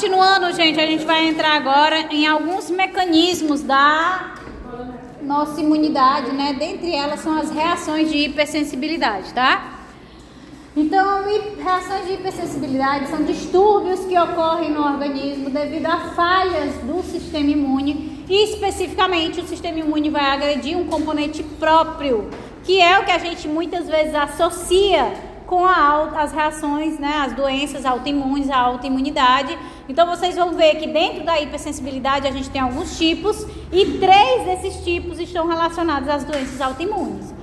Continuando, gente, a gente vai entrar agora em alguns mecanismos da nossa imunidade, né? Dentre elas são as reações de hipersensibilidade, tá? Então, reações de hipersensibilidade são distúrbios que ocorrem no organismo devido a falhas do sistema imune e, especificamente, o sistema imune vai agredir um componente próprio, que é o que a gente muitas vezes associa com as reações, né, as doenças autoimunes, a autoimunidade. Então, vocês vão ver que dentro da hipersensibilidade a gente tem alguns tipos e 3 desses tipos estão relacionados às doenças autoimunes.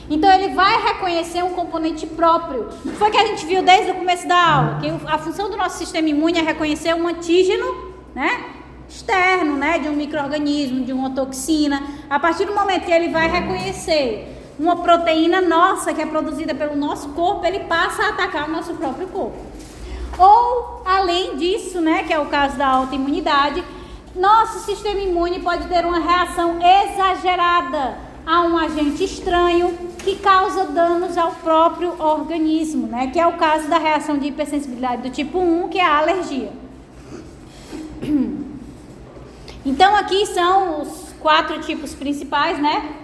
Então, ele vai reconhecer um componente próprio. Foi que a gente viu desde o começo da aula, que a função do nosso sistema imune é reconhecer um antígeno, né, externo, né, de um micro-organismo, de uma toxina. A partir do momento que ele vai reconhecer uma proteína nossa, que é produzida pelo nosso corpo, ele passa a atacar o nosso próprio corpo. Ou, além disso, né, que é o caso da autoimunidade, nosso sistema imune pode ter uma reação exagerada a um agente estranho que causa danos ao próprio organismo, né, que é o caso da reação de hipersensibilidade do tipo 1, que é a alergia. Então, aqui são os 4 tipos principais, né?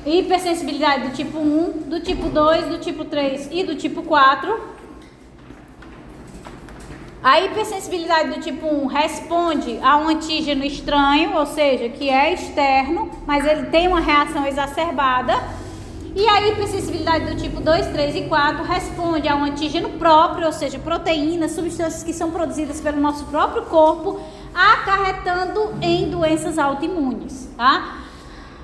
Hipersensibilidade do tipo 1, do tipo 2, do tipo 3 e do tipo 4. A hipersensibilidade do tipo 1 responde a um antígeno estranho, ou seja, que é externo, mas ele tem uma reação exacerbada. E a hipersensibilidade do tipo 2, 3 e 4 responde a um antígeno próprio, ou seja, proteínas, substâncias que são produzidas pelo nosso próprio corpo, acarretando em doenças autoimunes, tá?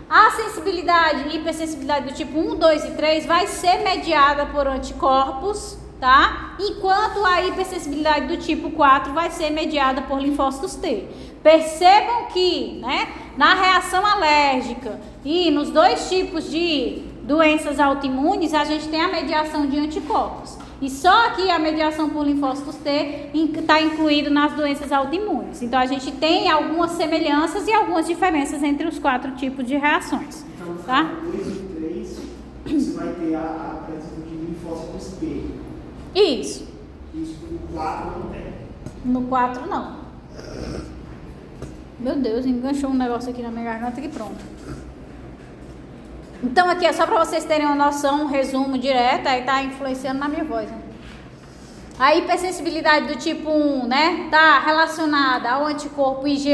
A sensibilidade e hipersensibilidade do tipo 1, 2 e 3 vai ser mediada por anticorpos, tá? Enquanto a hipersensibilidade do tipo 4 vai ser mediada por linfócitos T. Percebam que, né, na reação alérgica e nos 2 tipos de doenças autoimunes, a gente tem a mediação de anticorpos. E só aqui a mediação por linfócitos T está incluído nas doenças autoimunes. Então, a gente tem algumas semelhanças e algumas diferenças entre os 4 tipos de reações. Então, no tá? 2 e 3, você vai ter a presença de linfócitos T. Isso. Isso no 4 não tem. No 4, não. Meu Deus, enganchou um negócio aqui na minha garganta e pronto. Então, aqui é só para vocês terem uma noção, um resumo direto, aí tá influenciando na minha voz, né? A hipersensibilidade do tipo 1, né, tá relacionada ao anticorpo IgE.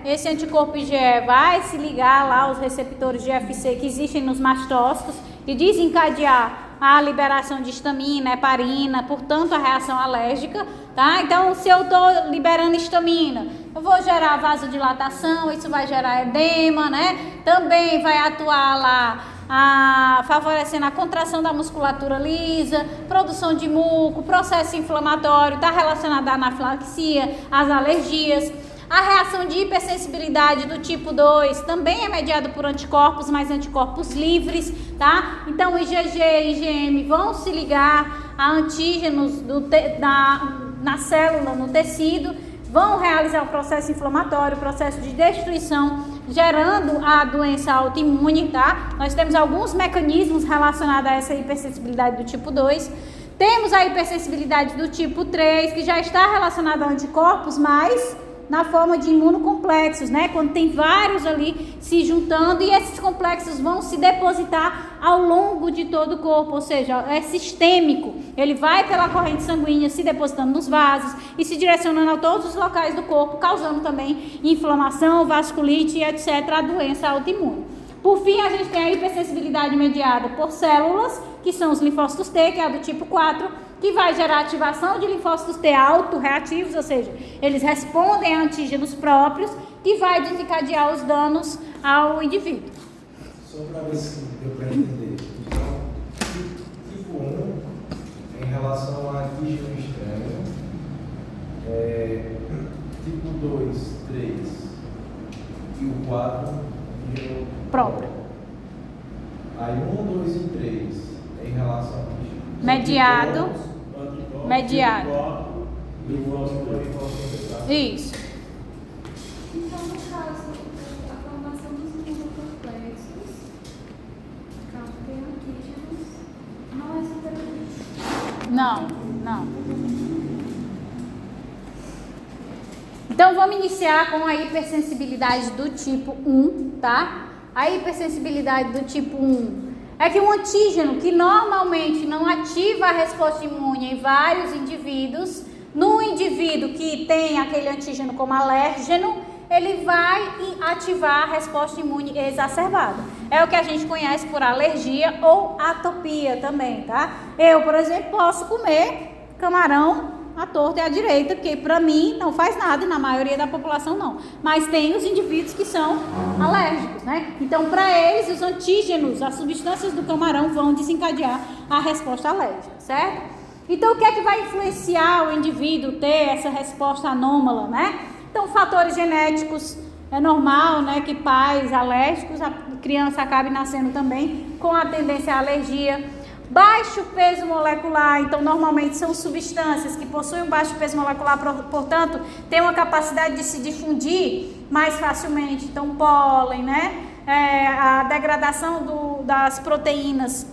Esse anticorpo IgE vai se ligar lá aos receptores de FC que existem nos mastócitos e desencadear a liberação de histamina, heparina, portanto a reação alérgica, tá? Então, se eu tô liberando histamina, eu vou gerar vasodilatação, isso vai gerar edema, né? Também vai atuar lá favorecendo a contração da musculatura lisa, produção de muco, processo inflamatório, está relacionado à anafilaxia, às alergias. A reação de hipersensibilidade do tipo 2 também é mediada por anticorpos, mas anticorpos livres, tá? Então, IgG e IgM vão se ligar a antígenos na célula, no tecido, vão realizar o processo inflamatório, o processo de destruição, gerando a doença autoimune, tá? Nós temos alguns mecanismos relacionados a essa hipersensibilidade do tipo 2. Temos a hipersensibilidade do tipo 3, que já está relacionada a anticorpos, mas na forma de imunocomplexos, né? Quando tem vários ali se juntando e esses complexos vão se depositar ao longo de todo o corpo, ou seja, é sistêmico. Ele vai pela corrente sanguínea se depositando nos vasos e se direcionando a todos os locais do corpo, causando também inflamação, vasculite e etc., a doença autoimune. Por fim, a gente tem a hipersensibilidade mediada por células, que são os linfócitos T, que é a do tipo 4, que vai gerar ativação de linfócitos T autorreativos, ou seja, eles respondem a antígenos próprios, que vai desencadear os danos ao indivíduo. Só para ver se deu para entender. Então, tipo 1, em relação a antígeno estranho, tipo 2, 3 e o 4, antígeno Próprio. Aí 1, 2 e 3, em relação a Mediado. Isso. Então, no caso, a formação dos imunocomplexos, caso tenha antígenos, não é super. Não, não. Então, vamos iniciar com a hipersensibilidade do tipo 1, tá? A hipersensibilidade do tipo 1 é que um antígeno que normalmente não ativa a resposta imune em vários indivíduos, no indivíduo que tem aquele antígeno como alérgeno, ele vai ativar a resposta imune exacerbada. É o que a gente conhece por alergia ou atopia também, tá? Eu, por exemplo, posso comer camarão à torta e à direita, porque para mim não faz nada e na maioria da população não. Mas tem os indivíduos que são alérgicos, né? Então, para eles, os antígenos, as substâncias do camarão vão desencadear a resposta alérgica, certo? Então, o que é que vai influenciar o indivíduo ter essa resposta anômala, né? Então, fatores genéticos, é normal, né, que pais alérgicos, a criança acabe nascendo também com a tendência à alergia. Baixo peso molecular, então normalmente são substâncias que possuem um baixo peso molecular, portanto, tem uma capacidade de se difundir mais facilmente. Então, pólen, né? A degradação das proteínas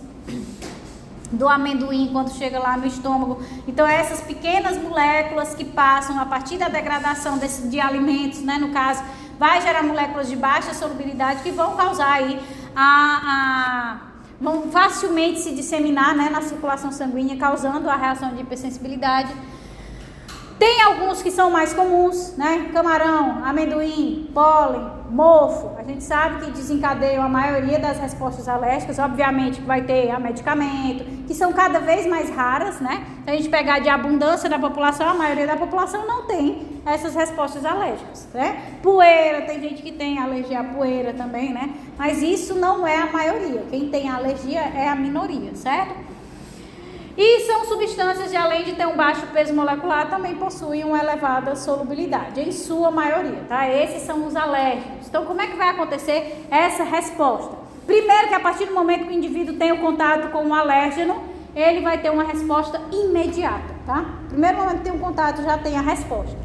do amendoim quando chega lá no estômago. Então, essas pequenas moléculas que passam a partir da degradação de alimentos, né? No caso, vai gerar moléculas de baixa solubilidade que vão causar aí vão facilmente se disseminar, né, na circulação sanguínea, causando a reação de hipersensibilidade. Tem alguns que são mais comuns, né? Camarão, amendoim, pólen, mofo. A gente sabe que desencadeiam a maioria das respostas alérgicas. Obviamente que vai ter medicamento, que são cada vez mais raras, né? Se a gente pegar de abundância da população, a maioria da população não tem essas respostas alérgicas, né? Poeira, tem gente que tem alergia à poeira também, né? Mas isso não é a maioria. Quem tem alergia é a minoria, certo? E são substâncias que, além de ter um baixo peso molecular, também possuem uma elevada solubilidade, em sua maioria, tá? Esses são os alérgenos. Então, como é que vai acontecer essa resposta? Primeiro, que a partir do momento que o indivíduo tem o contato com o alérgeno, ele vai ter uma resposta imediata, tá? Primeiro momento que tem um contato, já tem a resposta.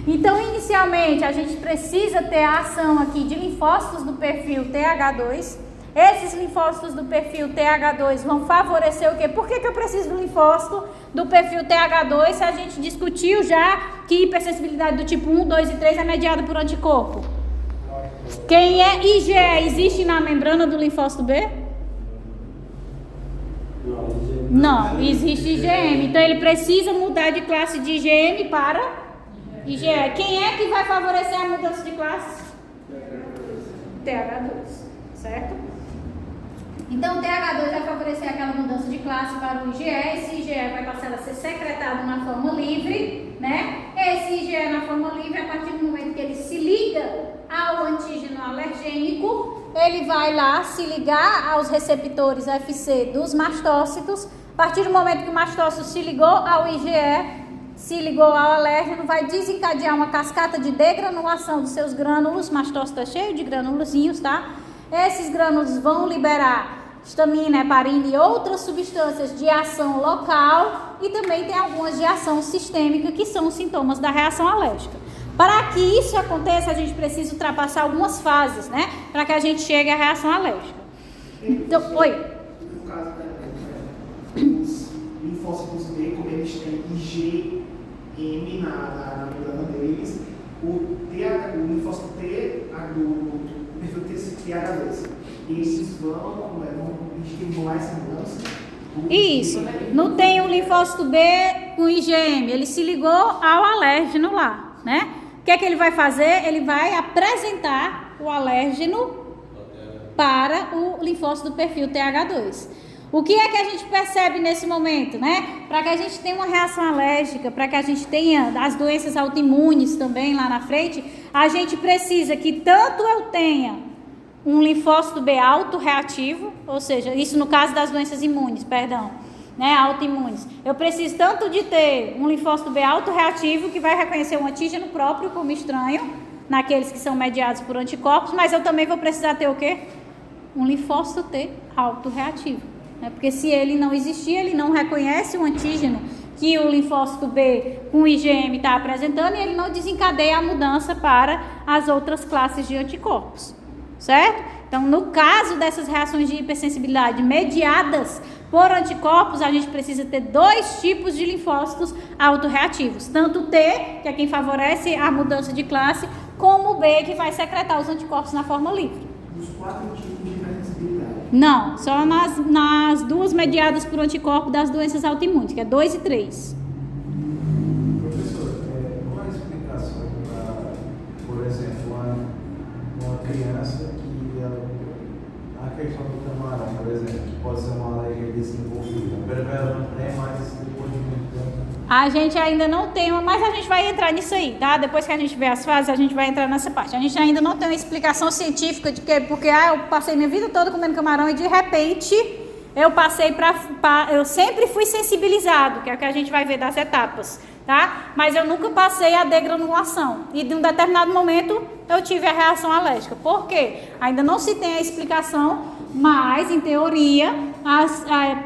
Então, inicialmente, a gente precisa ter a ação aqui de linfócitos do perfil TH2. Esses linfócitos do perfil TH2 vão favorecer o quê? Por que eu preciso do linfócito do perfil TH2 se a gente discutiu já que hipersensibilidade do tipo 1, 2 e 3 é mediada por anticorpo? Quem é IgE existe na membrana do linfócito B? Não, existe IgM. Então ele precisa mudar de classe de IgM para IgE. Quem é que vai favorecer a mudança de classe? TH2, certo? Então, o TH2 vai favorecer aquela mudança de classe para o IgE. Esse IgE vai passar a ser secretado na forma livre, né? Esse IgE na forma livre, a partir do momento que ele se liga ao antígeno alergênico, ele vai lá se ligar aos receptores FC dos mastócitos. A partir do momento que o mastócito se ligou ao IgE, se ligou ao alérgeno, vai desencadear uma cascata de degranulação dos seus grânulos. Mastócito é cheio de granulozinhos, tá? Esses grânulos vão liberar histamina, heparina e outras substâncias de ação local e também tem algumas de ação sistêmica que são os sintomas da reação alérgica. Para que isso aconteça, a gente precisa ultrapassar algumas fases, né? Para que a gente chegue à reação alérgica. Então, oi. No caso, os linfócitos B, como eles têm IgM na membrana deles, o linfócito T do perfil TH2, esses vão estimular essa mudança? Isso. Não tem o linfócito B com IgM, ele se ligou ao alérgeno lá, né? O que é que ele vai fazer? Ele vai apresentar o alérgeno para o linfócito do perfil TH2. O que é que a gente percebe nesse momento, né? Para que a gente tenha uma reação alérgica, para que a gente tenha as doenças autoimunes também lá na frente, a gente precisa que tanto eu tenha um linfócito B autorreativo, ou seja, isso no caso das doenças imunes, perdão, né, autoimunes. Eu preciso tanto de ter um linfócito B autorreativo, que vai reconhecer um antígeno próprio como estranho, naqueles que são mediados por anticorpos, mas eu também vou precisar ter o quê? Um linfócito T autorreativo. Né? Porque se ele não existir, ele não reconhece o antígeno que o linfócito B com IgM está apresentando e ele não desencadeia a mudança para as outras classes de anticorpos. Certo? Então, no caso dessas reações de hipersensibilidade mediadas por anticorpos, a gente precisa ter 2 tipos de linfócitos autorreativos. Tanto o T, que é quem favorece a mudança de classe, como o B, que vai secretar os anticorpos na forma livre. Os 4 tipos de hipersensibilidade. Não, só nas 2 mediadas por anticorpo das doenças autoimunes, que é 2 e 3. Professor, qual a explicação para, por exemplo, uma criança que a questão do camarão, por exemplo, que pode ser uma alergia desenvolvida, ela não tem mais depois de muito tempo? A gente ainda não tem, mas a gente vai entrar nisso aí, tá? Depois que a gente ver as fases, a gente vai entrar nessa parte. A gente ainda não tem uma explicação científica de que, porque eu passei minha vida toda comendo camarão e de repente eu passei eu sempre fui sensibilizado, que é o que a gente vai ver das etapas, tá? Mas eu nunca passei a degranulação e de um determinado momento eu tive a reação alérgica. Por quê? Ainda não se tem a explicação, mas em teoria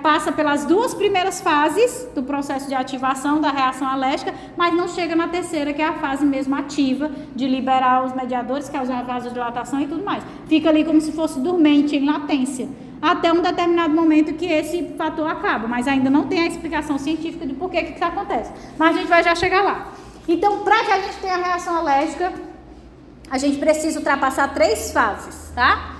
passa pelas 2 primeiras fases do processo de ativação da reação alérgica, mas não chega na terceira, que é a fase mesmo ativa de liberar os mediadores, causar vasodilatação e tudo mais. Fica ali como se fosse dormente, em latência, até um determinado momento que esse fator acaba, mas ainda não tem a explicação científica de por que isso acontece. Mas a gente vai já chegar lá. Então, para que a gente tenha a reação alérgica, a gente precisa ultrapassar 3 fases, tá?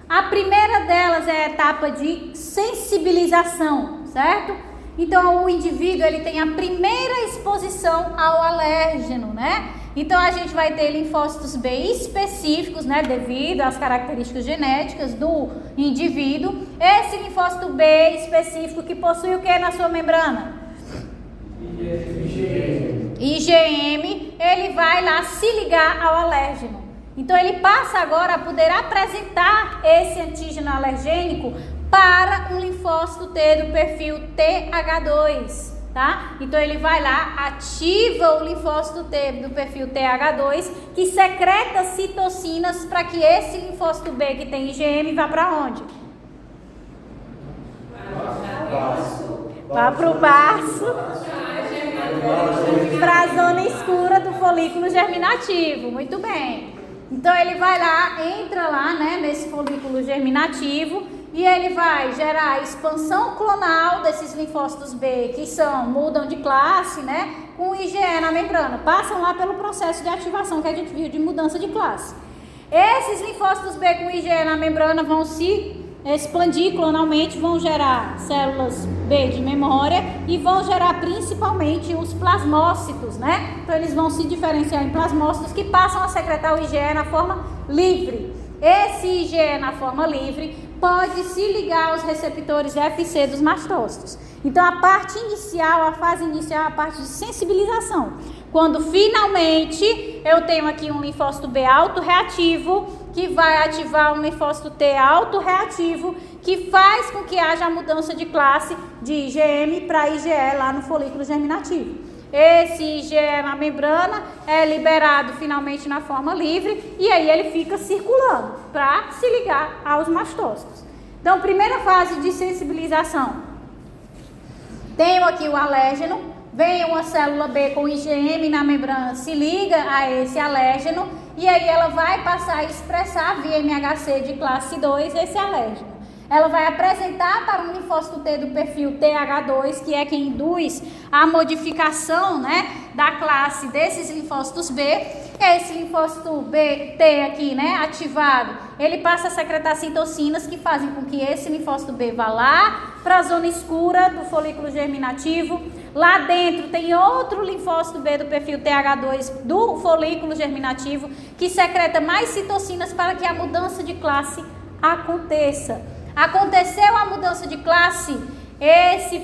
A primeira delas é a etapa de sensibilização, certo? Então, o indivíduo, ele tem a primeira exposição ao alérgeno, né? Então, a gente vai ter linfócitos B específicos, né? Devido às características genéticas do indivíduo. Esse linfócito B específico que possui o que na sua membrana? IgM, ele vai lá se ligar ao alérgeno. Então, ele passa agora a poder apresentar esse antígeno alergênico para um linfócito T do perfil TH2, tá? Então, ele vai lá, ativa o linfócito T do perfil TH2, que secreta citocinas para que esse linfócito B que tem IgM vá para onde? Vá para o baço, para a zona escura do folículo germinativo. Muito bem. Então, ele vai lá, entra lá, né, nesse folículo germinativo e ele vai gerar a expansão clonal desses linfócitos B, que mudam de classe, né, com IgE na membrana. Passam lá pelo processo de ativação que a gente viu de mudança de classe. Esses linfócitos B com IgE na membrana vão se expandir clonalmente, vão gerar células B de memória e vão gerar principalmente os plasmócitos, né? Então, eles vão se diferenciar em plasmócitos que passam a secretar o IgE na forma livre. Esse IgE na forma livre pode se ligar aos receptores FC dos mastócitos. Então, a parte inicial, a fase inicial, a parte de sensibilização. Quando finalmente eu tenho aqui um linfócito B autorreativo, que vai ativar um linfócito T autorreativo, que faz com que haja a mudança de classe de IgM para IgE lá no folículo germinativo. Esse IgE na membrana é liberado finalmente na forma livre e aí ele fica circulando para se ligar aos mastócitos. Então, primeira fase de sensibilização. Tenho aqui o alérgeno, vem uma célula B com IgM na membrana, se liga a esse alérgeno e aí ela vai passar a expressar via MHC de classe 2 esse alérgeno. Ela vai apresentar para um linfócito T do perfil TH2, que é quem induz a modificação, né, da classe desses linfócitos B. Esse linfócito B, T aqui, né, ativado, ele passa a secretar citocinas que fazem com que esse linfócito B vá lá para a zona escura do folículo germinativo. Lá dentro tem outro linfócito B do perfil TH2 do folículo germinativo que secreta mais citocinas para que a mudança de classe aconteça. Aconteceu a mudança de classe, esse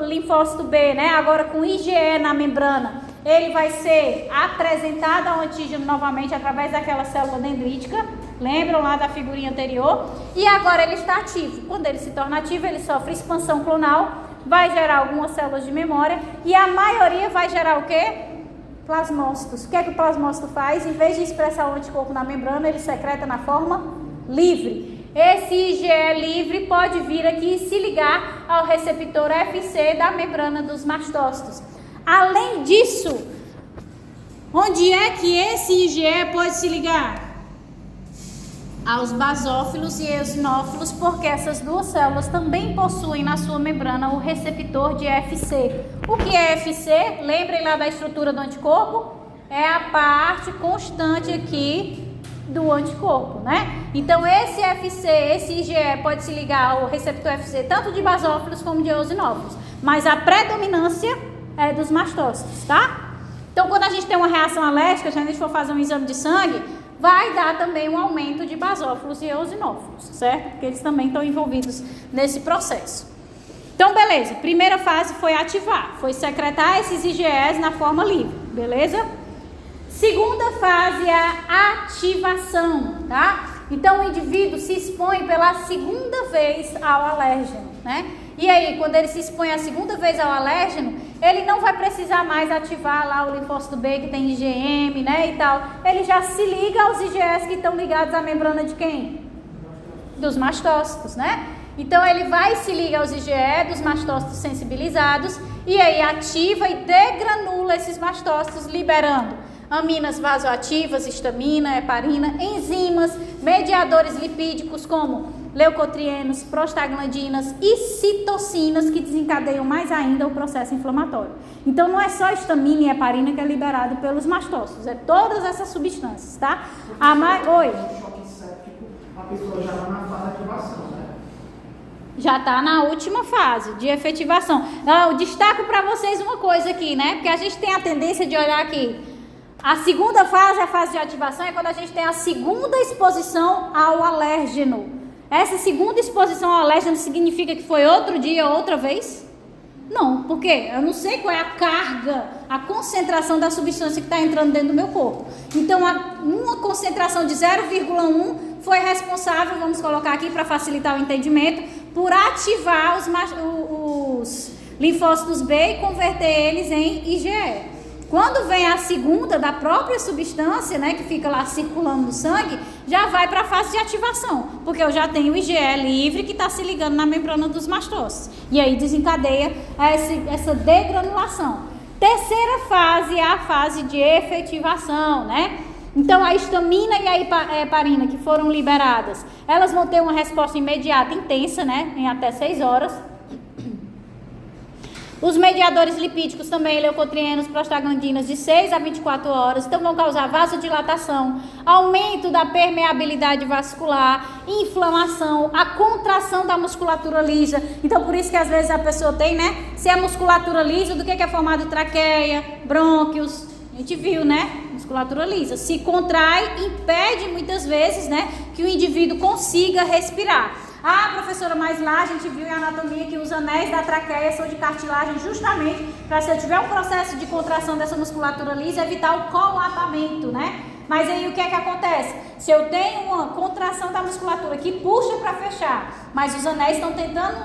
linfócito B, né, agora com IgE na membrana, ele vai ser apresentado ao antígeno novamente através daquela célula dendrítica, lembram lá da figurinha anterior? E agora ele está ativo. Quando ele se torna ativo, ele sofre expansão clonal, vai gerar algumas células de memória e a maioria vai gerar o quê? Plasmócitos. O que é que o plasmócito faz? Em vez de expressar o anticorpo na membrana, ele secreta na forma livre. Esse IgE livre pode vir aqui e se ligar ao receptor FC da membrana dos mastócitos. Além disso, onde é que esse IgE pode se ligar? aos basófilos e eosinófilos, porque essas duas células também possuem na sua membrana o receptor de FC. O que é FC? Lembrem lá da estrutura do anticorpo? É a parte constante aqui do anticorpo, né? Então esse FC, esse IgE pode se ligar ao receptor FC tanto de basófilos como de eosinófilos, mas a predominância é dos mastócitos, tá? Então quando a gente tem uma reação alérgica, se a gente for fazer um exame de sangue, vai dar também um aumento de basófilos e eosinófilos, certo? Porque eles também estão envolvidos nesse processo. Então, beleza. Primeira fase foi ativar, foi secretar esses IgEs na forma livre, beleza? Segunda fase é a ativação, tá? Então, o indivíduo se expõe pela segunda vez ao alérgeno, né? E aí, quando ele se expõe a segunda vez ao alérgeno, ele não vai precisar mais ativar lá o linfócito B que tem IgM, né, e tal. Ele já se liga aos IgEs que estão ligados à membrana de quem? Dos mastócitos, né? Então, ele vai se ligar aos IgE dos mastócitos sensibilizados e aí ativa e degranula esses mastócitos, liberando aminas vasoativas, histamina, heparina, enzimas, mediadores lipídicos como leucotrienos, prostaglandinas e citocinas que desencadeiam mais ainda o processo inflamatório. Então não é só histamina e heparina que é liberado pelos mastócitos, é todas essas substâncias, tá? Oi. Choque séptico, a pessoa já está na fase de ativação, né? Já está na última fase de efetivação. Eu destaco para vocês uma coisa aqui, né? Porque a gente tem a tendência de olhar aqui. A segunda fase, a fase de ativação, é quando a gente tem a segunda exposição ao alérgeno. Essa segunda exposição ao alérgeno significa que foi outro dia, outra vez? Não, porque eu não sei qual é a carga, a concentração da substância que está entrando dentro do meu corpo. Então, uma concentração de 0,1 foi responsável, vamos colocar aqui para facilitar o entendimento, por ativar os linfócitos B e converter eles em IgE. Quando vem a segunda da própria substância, né, que fica lá circulando no sangue, já vai para a fase de ativação, porque eu já tenho o IgE livre que está se ligando na membrana dos mastócitos. E aí desencadeia essa degranulação. Terceira fase é a fase de efetivação, né? Então a histamina e a heparina que foram liberadas, elas vão ter uma resposta imediata intensa, né, em até 6 horas. Os mediadores lipídicos também, leucotrienos, prostaglandinas, de 6 a 24 horas, então vão causar vasodilatação, aumento da permeabilidade vascular, inflamação, a contração da musculatura lisa. Então, por isso que às vezes a pessoa tem, né? Se é musculatura lisa, do que é formado? Traqueia, brônquios, a gente viu, né? Musculatura lisa. Se contrai, impede muitas vezes, né, que o indivíduo consiga respirar. Ah, professora, mas lá a gente viu em anatomia que os anéis da traqueia são de cartilagem justamente para, se eu tiver um processo de contração dessa musculatura lisa, evitar o colapamento, né? Mas aí o que é que acontece? Se eu tenho uma contração da musculatura que puxa para fechar, mas os anéis estão tentando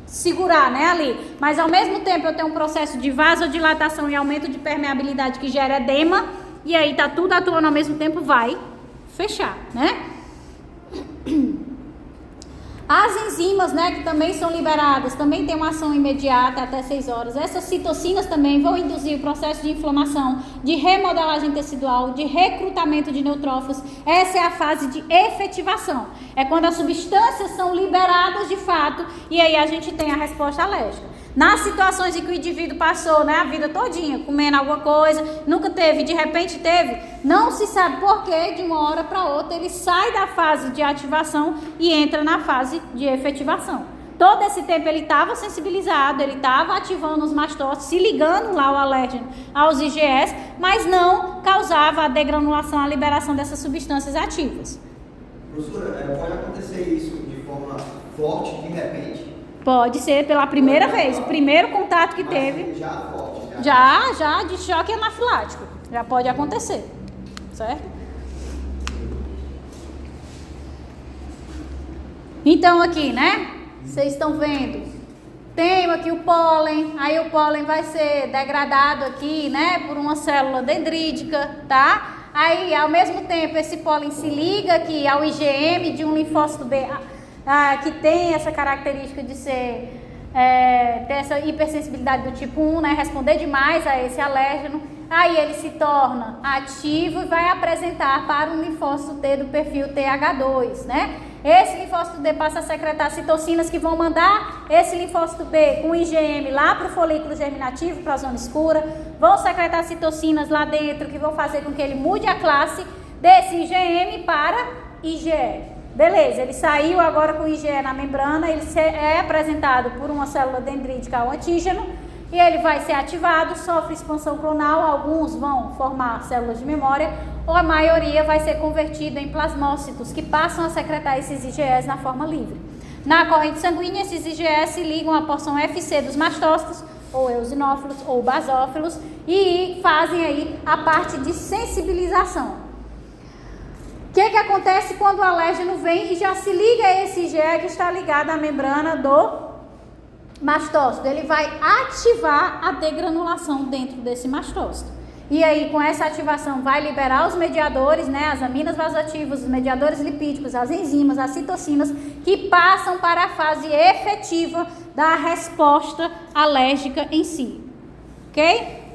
segurar, né, ali, mas ao mesmo tempo eu tenho um processo de vasodilatação e aumento de permeabilidade que gera edema, e aí tá tudo atuando ao mesmo tempo, vai fechar, né? As enzimas, né, que também são liberadas, também tem uma ação imediata até 6 horas. Essas citocinas também vão induzir o processo de inflamação, de remodelagem tecidual, de recrutamento de neutrófilos. Essa é a fase de efetivação. É quando as substâncias são liberadas de fato e aí a gente tem a resposta alérgica. Nas situações em que o indivíduo passou, né, a vida todinha comendo alguma coisa, nunca teve, de repente teve, não se sabe por que de uma hora para outra ele sai da fase de ativação e entra na fase de efetivação. Todo esse tempo ele estava sensibilizado, ele estava ativando os mastócitos, se ligando lá o alérgeno aos IgEs, mas não causava a degranulação, a liberação dessas substâncias ativas. Professora, pode acontecer isso de forma forte, de repente? Pode ser pela primeira vez, o primeiro contato que teve. Já forte? Já de choque anafilático. Já pode acontecer, certo? Então aqui, né? Vocês estão vendo? Tenho aqui o pólen, aí o pólen vai ser degradado aqui, né? Por uma célula dendrítica, tá? Aí, ao mesmo tempo, esse pólen se liga aqui ao IgM de um linfócito B, que tem essa característica de ser, ter essa hipersensibilidade do tipo 1, né? Responder demais a esse alérgeno. aí ele se torna ativo e vai apresentar para um linfócito T do perfil TH2, né? Esse linfócito T passa a secretar citocinas que vão mandar esse linfócito B com IgM lá para o folículo germinativo, para a zona escura, vão secretar citocinas lá dentro que vão fazer com que ele mude a classe desse IgM para IgE. Beleza, ele saiu agora com IgE na membrana, ele é apresentado por uma célula dendrítica ao antígeno e ele vai ser ativado, sofre expansão clonal, alguns vão formar células de memória ou a maioria vai ser convertida em plasmócitos que passam a secretar esses IgEs na forma livre. Na corrente sanguínea, esses IgEs se ligam à porção FC dos mastócitos, ou eosinófilos ou basófilos, e fazem aí a parte de sensibilização. O que acontece quando o alérgeno vem e já se liga a esse IgE que está ligado à membrana do mastócito? Ele vai ativar a degranulação dentro desse mastócito. E aí, com essa ativação, vai liberar os mediadores, né, as aminas vasoativas, os mediadores lipídicos, as enzimas, as citocinas, que passam para a fase efetiva da resposta alérgica em si. Ok?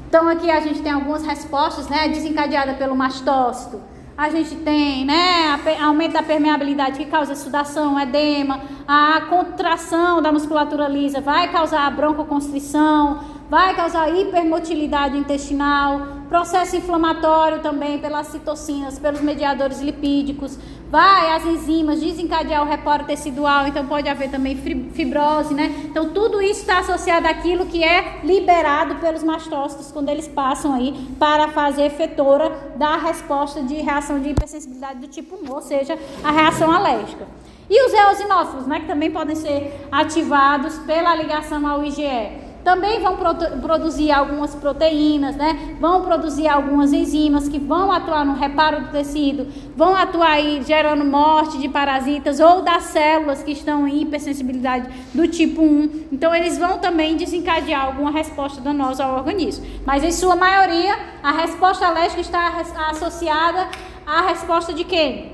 Então aqui a gente tem algumas respostas, né, desencadeada pelo mastócito. A gente tem, né, aumento da permeabilidade que causa sudação, edema, a contração da musculatura lisa vai causar broncoconstrição, vai causar hipermotilidade intestinal, processo inflamatório também pelas citocinas, pelos mediadores lipídicos, vai as enzimas desencadear o reparo tecidual, então pode haver também fibrose, né? Então tudo isso está associado àquilo que é liberado pelos mastócitos quando eles passam aí para a fase efetora da resposta de reação de hipersensibilidade do tipo 1, ou seja, a reação alérgica. E os eosinófilos, né, que também podem ser ativados pela ligação ao IgE. Também vão produzir algumas proteínas, né? Vão produzir algumas enzimas que vão atuar no reparo do tecido, vão atuar aí gerando morte de parasitas ou das células que estão em hipersensibilidade do tipo 1. Então, eles vão também desencadear alguma resposta danosa ao organismo. Mas, em sua maioria, a resposta alérgica está associada à resposta de quem?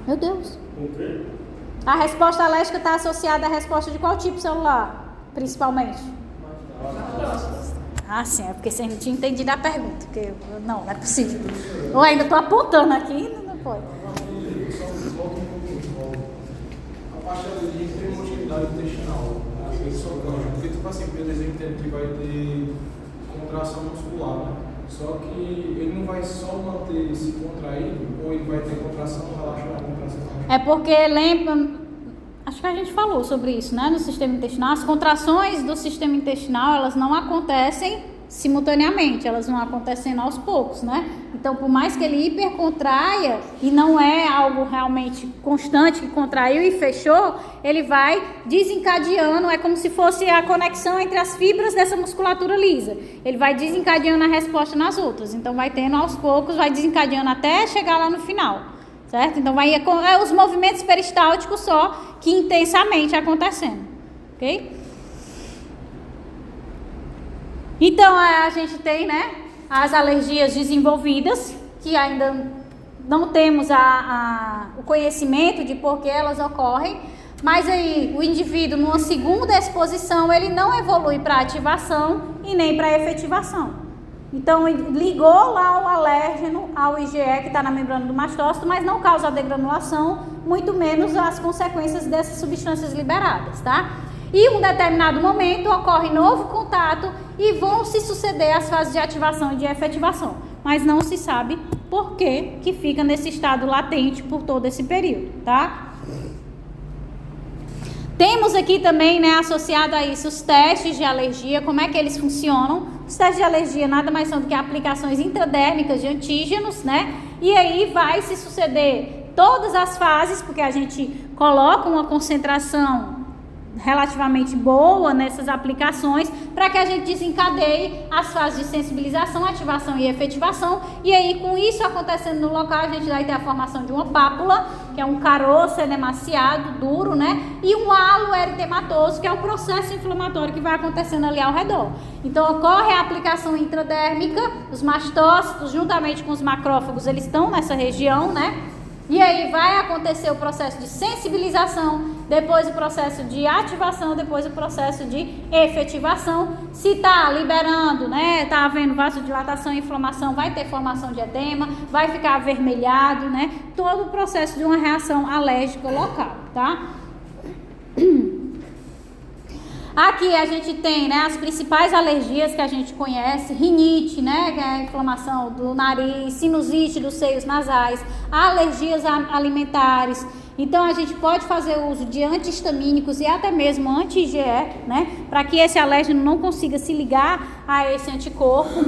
Meu Deus. O quê? A resposta alérgica está associada à resposta de qual tipo celular, principalmente? Ah, sim, é porque você não tinha entendido a pergunta. Porque não é possível. Eu ainda estou apontando aqui, não pode. A parte alérgica tem motilidade intestinal. Às vezes só causa. Porque, tipo assim, beleza, eu entendo que vai ter contração muscular, né? Só que ele não vai só manter se contraído, ou ele vai ter contração relaxada, contração relaxada. É porque lembra, acho que a gente falou sobre isso, né? No sistema intestinal, as contrações do sistema intestinal, elas não acontecem simultaneamente, elas vão acontecendo aos poucos, né? Então, por mais que ele hipercontraia e não é algo realmente constante que contraiu e fechou, ele vai desencadeando, é como se fosse a conexão entre as fibras dessa musculatura lisa. Ele vai desencadeando a resposta nas outras. Então, vai tendo aos poucos, vai desencadeando até chegar lá no final, certo? Então, vai os movimentos peristálticos só que intensamente acontecendo, ok? Então, a gente tem, né, as alergias desenvolvidas, que ainda não temos o conhecimento de por que elas ocorrem, mas aí o indivíduo, numa segunda exposição, ele não evolui para ativação e nem para efetivação. Então, ligou lá o alérgeno ao IgE que está na membrana do mastócito, mas não causa a degranulação, muito menos as consequências dessas substâncias liberadas, tá? E em um determinado momento ocorre novo contato e vão se suceder as fases de ativação e de efetivação. Mas não se sabe por que fica nesse estado latente por todo esse período, tá? Temos aqui também, né, associado a isso, os testes de alergia, como é que eles funcionam. Os testes de alergia nada mais são do que aplicações intradérmicas de antígenos, né? E aí vai se suceder todas as fases, porque a gente coloca uma concentração relativamente boa nessas aplicações para que a gente desencadeie as fases de sensibilização, ativação e efetivação, e aí com isso acontecendo no local a gente vai ter a formação de uma pápula, que é um caroço edemaciado, duro, né, e um halo eritematoso, que é o processo inflamatório que vai acontecendo ali ao redor. Então ocorre a aplicação intradérmica, os mastócitos juntamente com os macrófagos, eles estão nessa região, né, e aí vai acontecer o processo de sensibilização depois o processo de ativação, depois o processo de efetivação. Se está liberando, né, está havendo vasodilatação e inflamação, vai ter formação de edema, vai ficar avermelhado, né, todo o processo de uma reação alérgica local, tá? Aqui a gente tem, né, as principais alergias que a gente conhece: rinite, né, que é a inflamação do nariz, sinusite dos seios nasais, alergias alimentares. Então a gente pode fazer uso de antihistamínicos e até mesmo anti-IgE, né, para que esse alérgeno não consiga se ligar a esse anticorpo.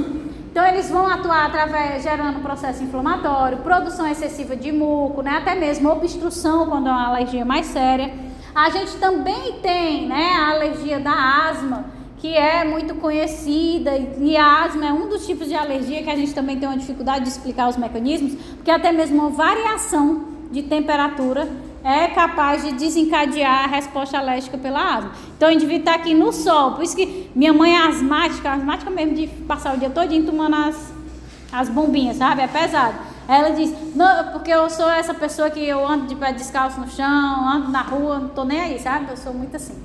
Então eles vão atuar gerando processo inflamatório, produção excessiva de muco, né, até mesmo obstrução quando é uma alergia mais séria. A gente também tem, né, a alergia da asma, que é muito conhecida, e a asma é um dos tipos de alergia que a gente também tem uma dificuldade de explicar os mecanismos, porque até mesmo uma variação de temperatura é capaz de desencadear a resposta alérgica pela asma. Então o indivíduo está aqui no sol, por isso que minha mãe é asmática mesmo de passar o dia todo tomando as bombinhas, sabe? É pesado. Ela diz, não, porque eu sou essa pessoa que eu ando de pé descalço no chão, ando na rua, não tô nem aí, sabe? Eu sou muito assim,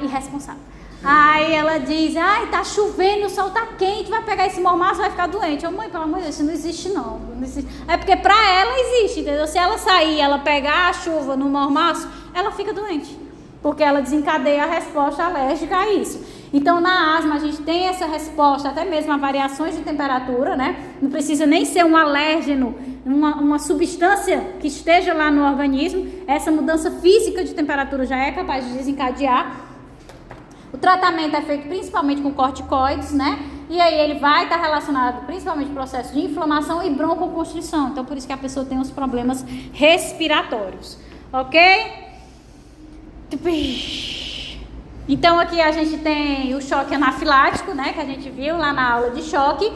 irresponsável. Aí ela diz, ai, tá chovendo, o sol tá quente, vai pegar esse mormaço, vai ficar doente. Eu, mãe, pelo amor de Deus, isso não existe não. É porque pra ela existe, entendeu? Se ela sair, ela pegar a chuva no mormaço, ela fica doente, porque ela desencadeia a resposta alérgica a isso. Então, na asma, a gente tem essa resposta, até mesmo a variações de temperatura, né? Não precisa nem ser um alérgeno, uma substância que esteja lá no organismo. Essa mudança física de temperatura já é capaz de desencadear. O tratamento é feito principalmente com corticoides, né? E aí ele vai estar relacionado principalmente ao processo de inflamação e broncoconstrição. Então, por isso que a pessoa tem os problemas respiratórios, ok? Então aqui a gente tem o choque anafilático, né, que a gente viu lá na aula de choque.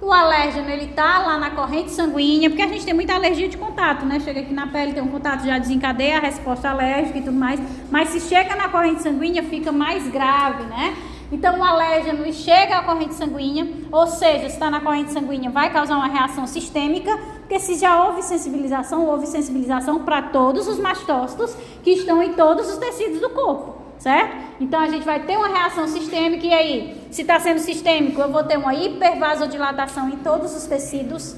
O alérgeno, ele tá lá na corrente sanguínea, porque a gente tem muita alergia de contato, né? Chega aqui na pele, tem um contato, já desencadeia a resposta alérgica e tudo mais. Mas se chega na corrente sanguínea, fica mais grave, né? Então o alérgeno chega à corrente sanguínea, ou seja, se está na corrente sanguínea, vai causar uma reação sistêmica, porque se já houve sensibilização para todos os mastócitos que estão em todos os tecidos do corpo. Certo? Então a gente vai ter uma reação sistêmica, e aí, se está sendo sistêmico, eu vou ter uma hipervasodilatação em todos os tecidos,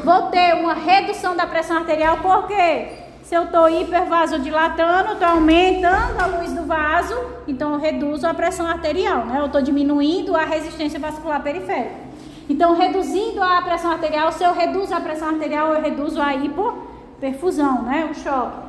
vou ter uma redução da pressão arterial, porque se eu estou hipervasodilatando, estou aumentando a luz do vaso, então eu reduzo a pressão arterial, né? Eu estou diminuindo a resistência vascular periférica. Então, reduzindo a pressão arterial, se eu reduzo a pressão arterial, eu reduzo a hipoperfusão, né? O choque.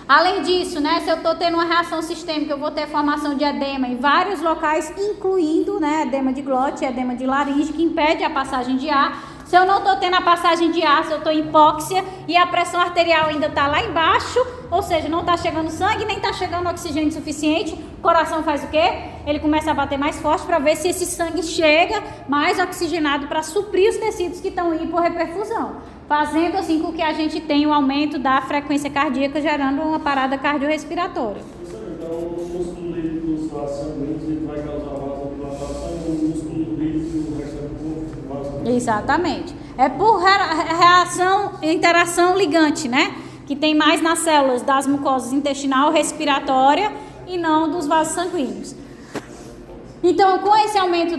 Além disso, né, se eu estou tendo uma reação sistêmica, eu vou ter formação de edema em vários locais, incluindo, né, edema de glote, edema de laringe, que impede a passagem de ar. Se eu não estou tendo a passagem de ar, se eu estou em hipóxia e a pressão arterial ainda está lá embaixo, ou seja, não está chegando sangue, nem está chegando oxigênio suficiente, o coração faz o quê? Ele começa a bater mais forte para ver se esse sangue chega mais oxigenado para suprir os tecidos que estão em hiporreperfusão, fazendo assim com que a gente tenha um aumento da frequência cardíaca, gerando uma parada cardiorrespiratória. Então, o músculo dos vasos sanguíneos ele vai causar vasodilatação e o músculo do rígido do resto do corpo. Exatamente. É por interação ligante, né? Que tem mais nas células das mucosas intestinal, respiratória e não dos vasos sanguíneos. Então, com esse aumento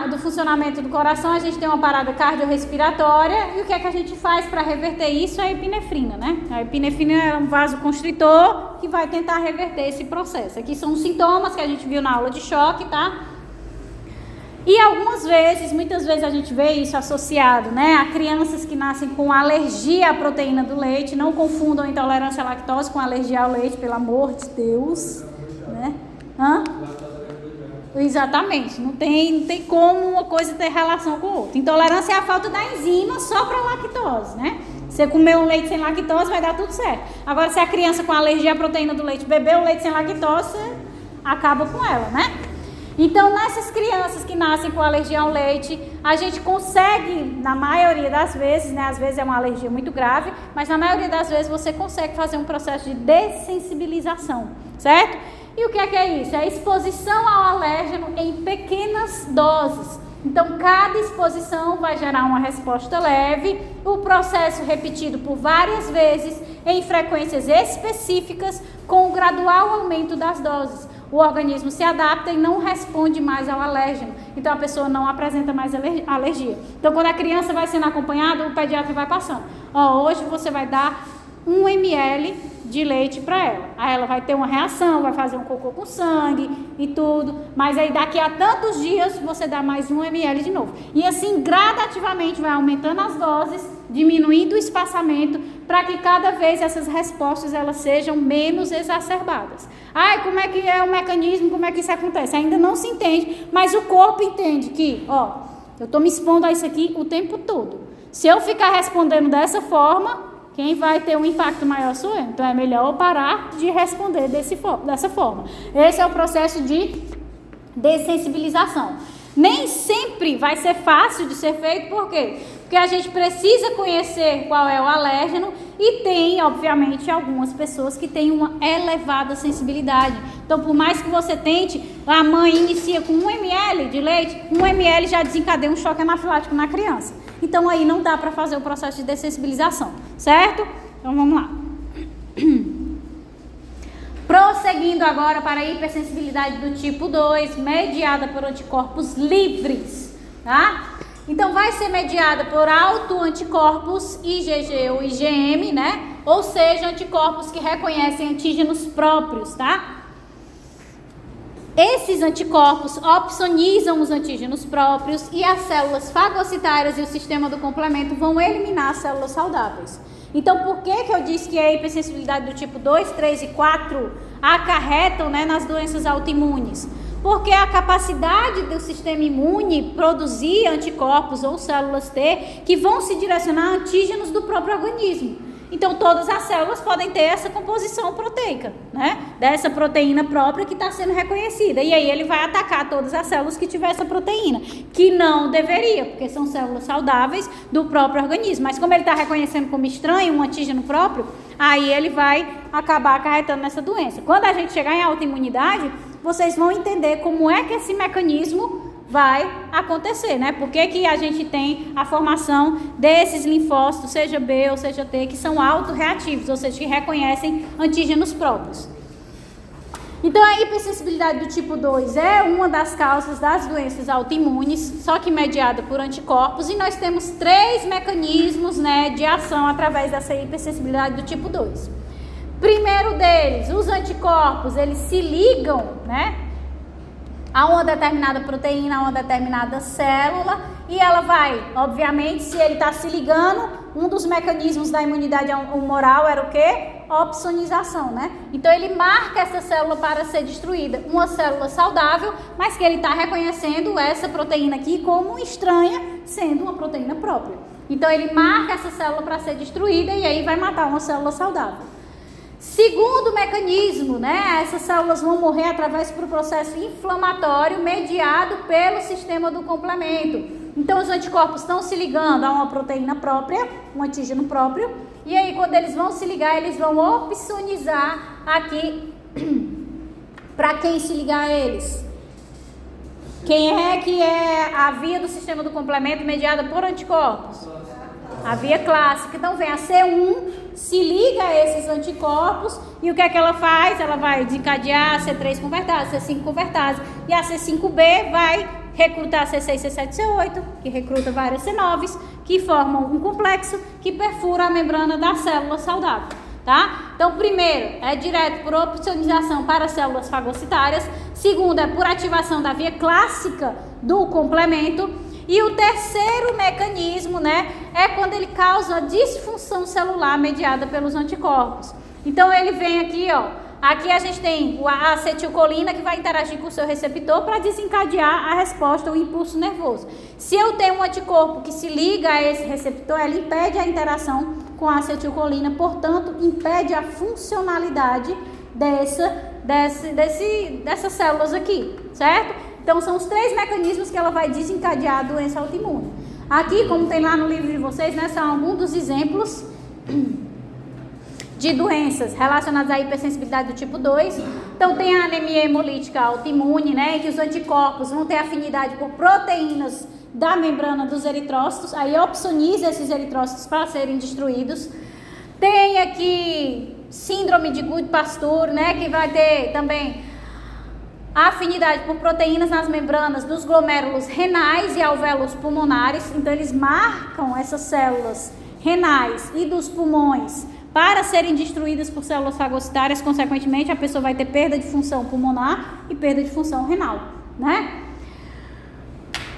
do funcionamento do coração, a gente tem uma parada cardiorrespiratória. E o que é que a gente faz para reverter isso? É a epinefrina, né? A epinefrina é um vasoconstritor que vai tentar reverter esse processo. Aqui são os sintomas que a gente viu na aula de choque, tá? E algumas vezes, muitas vezes a gente vê isso associado, né, a crianças que nascem com alergia à proteína do leite. Não confundam intolerância à lactose com alergia ao leite, pelo amor de Deus, né? Exatamente, não tem como uma coisa ter relação com a outra. Intolerância é a falta da enzima só para lactose, né? Você comer um leite sem lactose vai dar tudo certo. Agora, se a criança com alergia à proteína do leite beber o leite sem lactose, você acaba com ela, né? Então, nessas crianças que nascem com alergia ao leite, a gente consegue, na maioria das vezes, né? Às vezes é uma alergia muito grave, mas na maioria das vezes você consegue fazer um processo de dessensibilização, certo? E o que é isso? É a exposição ao alérgeno em pequenas doses. Então, cada exposição vai gerar uma resposta leve. O processo repetido por várias vezes, em frequências específicas com o gradual aumento das doses. O organismo se adapta e não responde mais ao alérgeno. Então, a pessoa não apresenta mais alergia. Então, quando a criança vai sendo acompanhada, o pediatra vai passando. Hoje você vai dar 1 ml de leite para ela. Aí ela vai ter uma reação, vai fazer um cocô com sangue e tudo. Mas aí daqui a tantos dias você dá mais 1 ml de novo. E assim gradativamente vai aumentando as doses, diminuindo o espaçamento, para que cada vez essas respostas elas sejam menos exacerbadas. Como é que é o mecanismo, como é que isso acontece? Ainda não se entende, mas o corpo entende que, eu estou me expondo a isso aqui o tempo todo. Se eu ficar respondendo dessa forma, quem vai ter um impacto maior sou eu. Então, é melhor eu parar de responder dessa forma. Esse é o processo de dessensibilização. Nem sempre vai ser fácil de ser feito, por quê? Porque a gente precisa conhecer qual é o alérgeno e tem, obviamente, algumas pessoas que têm uma elevada sensibilidade. Então, por mais que você tente, a mãe inicia com 1 ml de leite, 1 ml já desencadeia um choque anafilático na criança. Então, aí não dá para fazer o processo de dessensibilização, certo? Então, vamos lá. Prosseguindo agora para a hipersensibilidade do tipo 2, mediada por anticorpos livres, tá? Então, vai ser mediada por autoanticorpos IgG ou IgM, né? Ou seja, anticorpos que reconhecem antígenos próprios, tá? Esses anticorpos opsonizam os antígenos próprios e as células fagocitárias e o sistema do complemento vão eliminar as células saudáveis. Então, por que eu disse que a hipersensibilidade do tipo 2, 3 e 4 acarretam, né, nas doenças autoimunes? Porque a capacidade do sistema imune produzir anticorpos ou células T que vão se direcionar a antígenos do próprio organismo. Então, todas as células podem ter essa composição proteica, né? Dessa proteína própria que está sendo reconhecida. E aí ele vai atacar todas as células que tiver essa proteína, que não deveria, porque são células saudáveis do próprio organismo. Mas como ele está reconhecendo como estranho, um antígeno próprio, aí ele vai acabar acarretando nessa doença. Quando a gente chegar em autoimunidade, vocês vão entender como é que esse mecanismo vai acontecer, né? Por que a gente tem a formação desses linfócitos, seja B ou seja T, que são autorreativos, ou seja, que reconhecem antígenos próprios. Então, a hipersensibilidade do tipo 2 é uma das causas das doenças autoimunes, só que mediada por anticorpos, e nós temos 3 mecanismos, né, de ação através dessa hipersensibilidade do tipo 2. Primeiro deles, os anticorpos, eles se ligam, né, a uma determinada proteína, a uma determinada célula, e ela vai, obviamente, se ele está se ligando, um dos mecanismos da imunidade humoral era o quê? Opsonização, né? Então, ele marca essa célula para ser destruída, uma célula saudável, mas que ele está reconhecendo essa proteína aqui como estranha, sendo uma proteína própria. Então, ele marca essa célula para ser destruída e aí vai matar uma célula saudável. Segundo mecanismo, né? Essas células vão morrer através do processo inflamatório mediado pelo sistema do complemento. Então, os anticorpos estão se ligando a uma proteína própria, um antígeno próprio, e aí quando eles vão se ligar, eles vão opsonizar aqui para quem se ligar a eles. Quem é que é a via do sistema do complemento mediada por anticorpos? A via clássica. Então, vem a C1, se liga a esses anticorpos e o que é que ela faz? Ela vai desencadear a C3 convertase, C5 convertase, e a C5b vai recrutar C6, C7, C8, que recruta várias C9s, que formam um complexo que perfura a membrana da célula saudável, tá? Então, primeiro, é direto por opsonização para células fagocitárias. Segundo, é por ativação da via clássica do complemento. E o terceiro mecanismo, né, é quando ele causa a disfunção celular mediada pelos anticorpos. Então, ele vem aqui, ó. Aqui a gente tem a acetilcolina que vai interagir com o seu receptor para desencadear a resposta, o impulso nervoso. Se eu tenho um anticorpo que se liga a esse receptor, ela impede a interação com a acetilcolina, portanto, impede a funcionalidade dessas células aqui, certo? Então, são os 3 mecanismos que ela vai desencadear a doença autoimune. Aqui, como tem lá no livro de vocês, né, são alguns dos exemplos de doenças relacionadas à hipersensibilidade do tipo 2. Então, tem a anemia hemolítica autoimune, né, que os anticorpos vão ter afinidade por proteínas da membrana dos eritrócitos, aí opsoniza esses eritrócitos para serem destruídos. Tem aqui síndrome de Goodpasture, né, que vai ter também a afinidade por proteínas nas membranas dos glomérulos renais e alvéolos pulmonares. Então eles marcam essas células renais e dos pulmões para serem destruídas por células fagocitárias. Consequentemente, a pessoa vai ter perda de função pulmonar e perda de função renal, né?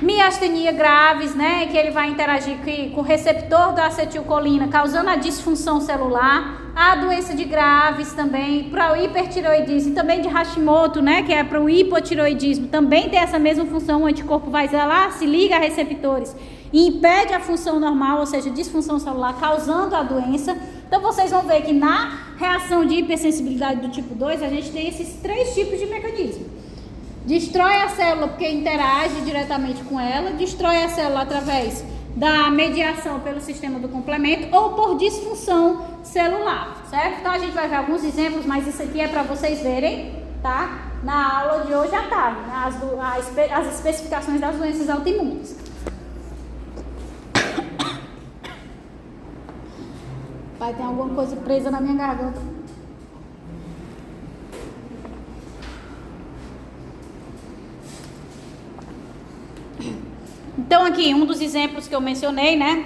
Miastenia graves, né, que ele vai interagir com o receptor da acetilcolina, causando a disfunção celular. A doença de Graves também, para o hipertireoidismo, também de Hashimoto, né, que é para o hipotireoidismo, também tem essa mesma função. O anticorpo vai lá, se liga a receptores e impede a função normal, ou seja, disfunção celular, causando a doença. Então vocês vão ver que na reação de hipersensibilidade do tipo 2, a gente tem esses 3 tipos de mecanismo. Destrói a célula porque interage diretamente com ela, destrói a célula através da mediação pelo sistema do complemento ou por disfunção celular, certo? Então a gente vai ver alguns exemplos, mas isso aqui é para vocês verem, tá? Na aula de hoje à tarde, né? As especificações das doenças autoimunes. Vai ter alguma coisa presa na minha garganta. Então aqui, um dos exemplos que eu mencionei, né?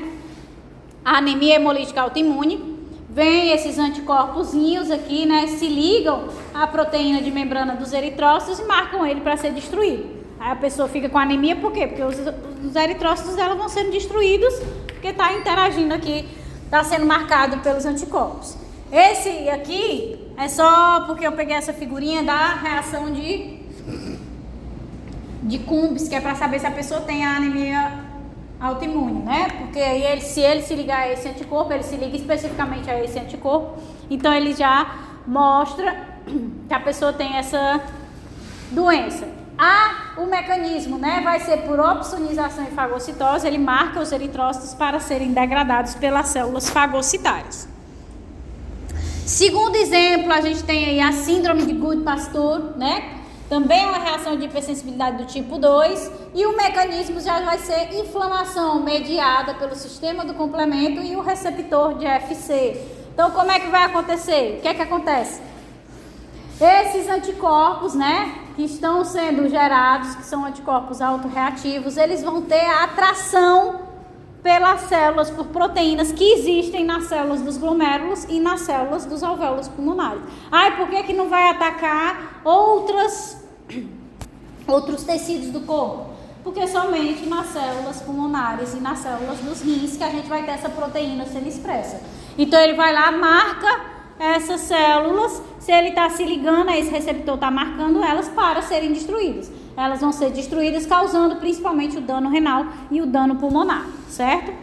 A anemia hemolítica autoimune. Vem esses anticorpozinhos aqui, né? Se ligam à proteína de membrana dos eritrócitos e marcam ele para ser destruído. Aí a pessoa fica com anemia, por quê? Porque os eritrócitos dela vão sendo destruídos, porque está interagindo aqui, está sendo marcado pelos anticorpos. Esse aqui é só porque eu peguei essa figurinha da reação de Cumbs, que é para saber se a pessoa tem a anemia autoimune, né? Porque aí se ele se ligar a esse anticorpo, ele se liga especificamente a esse anticorpo, então ele já mostra que a pessoa tem essa doença. O mecanismo, né, vai ser por opsonização e fagocitose. Ele marca os eritrócitos para serem degradados pelas células fagocitárias. Segundo exemplo, a gente tem aí a síndrome de Goodpasture, né? Também é uma reação de hipersensibilidade do tipo 2, e o mecanismo já vai ser inflamação mediada pelo sistema do complemento e o receptor de FC. Então, como é que vai acontecer? O que é que acontece? Esses anticorpos, né, que estão sendo gerados, que são anticorpos autorreativos, eles vão ter a atração pelas células por proteínas que existem nas células dos glomérulos e nas células dos alvéolos pulmonares. Por que não vai atacar outros tecidos do corpo? Porque somente nas células pulmonares e nas células dos rins que a gente vai ter essa proteína sendo expressa. Então ele vai lá, marca essas células, se ele está se ligando a esse receptor, está marcando elas para serem destruídas. Elas vão ser destruídas, causando principalmente o dano renal e o dano pulmonar, certo?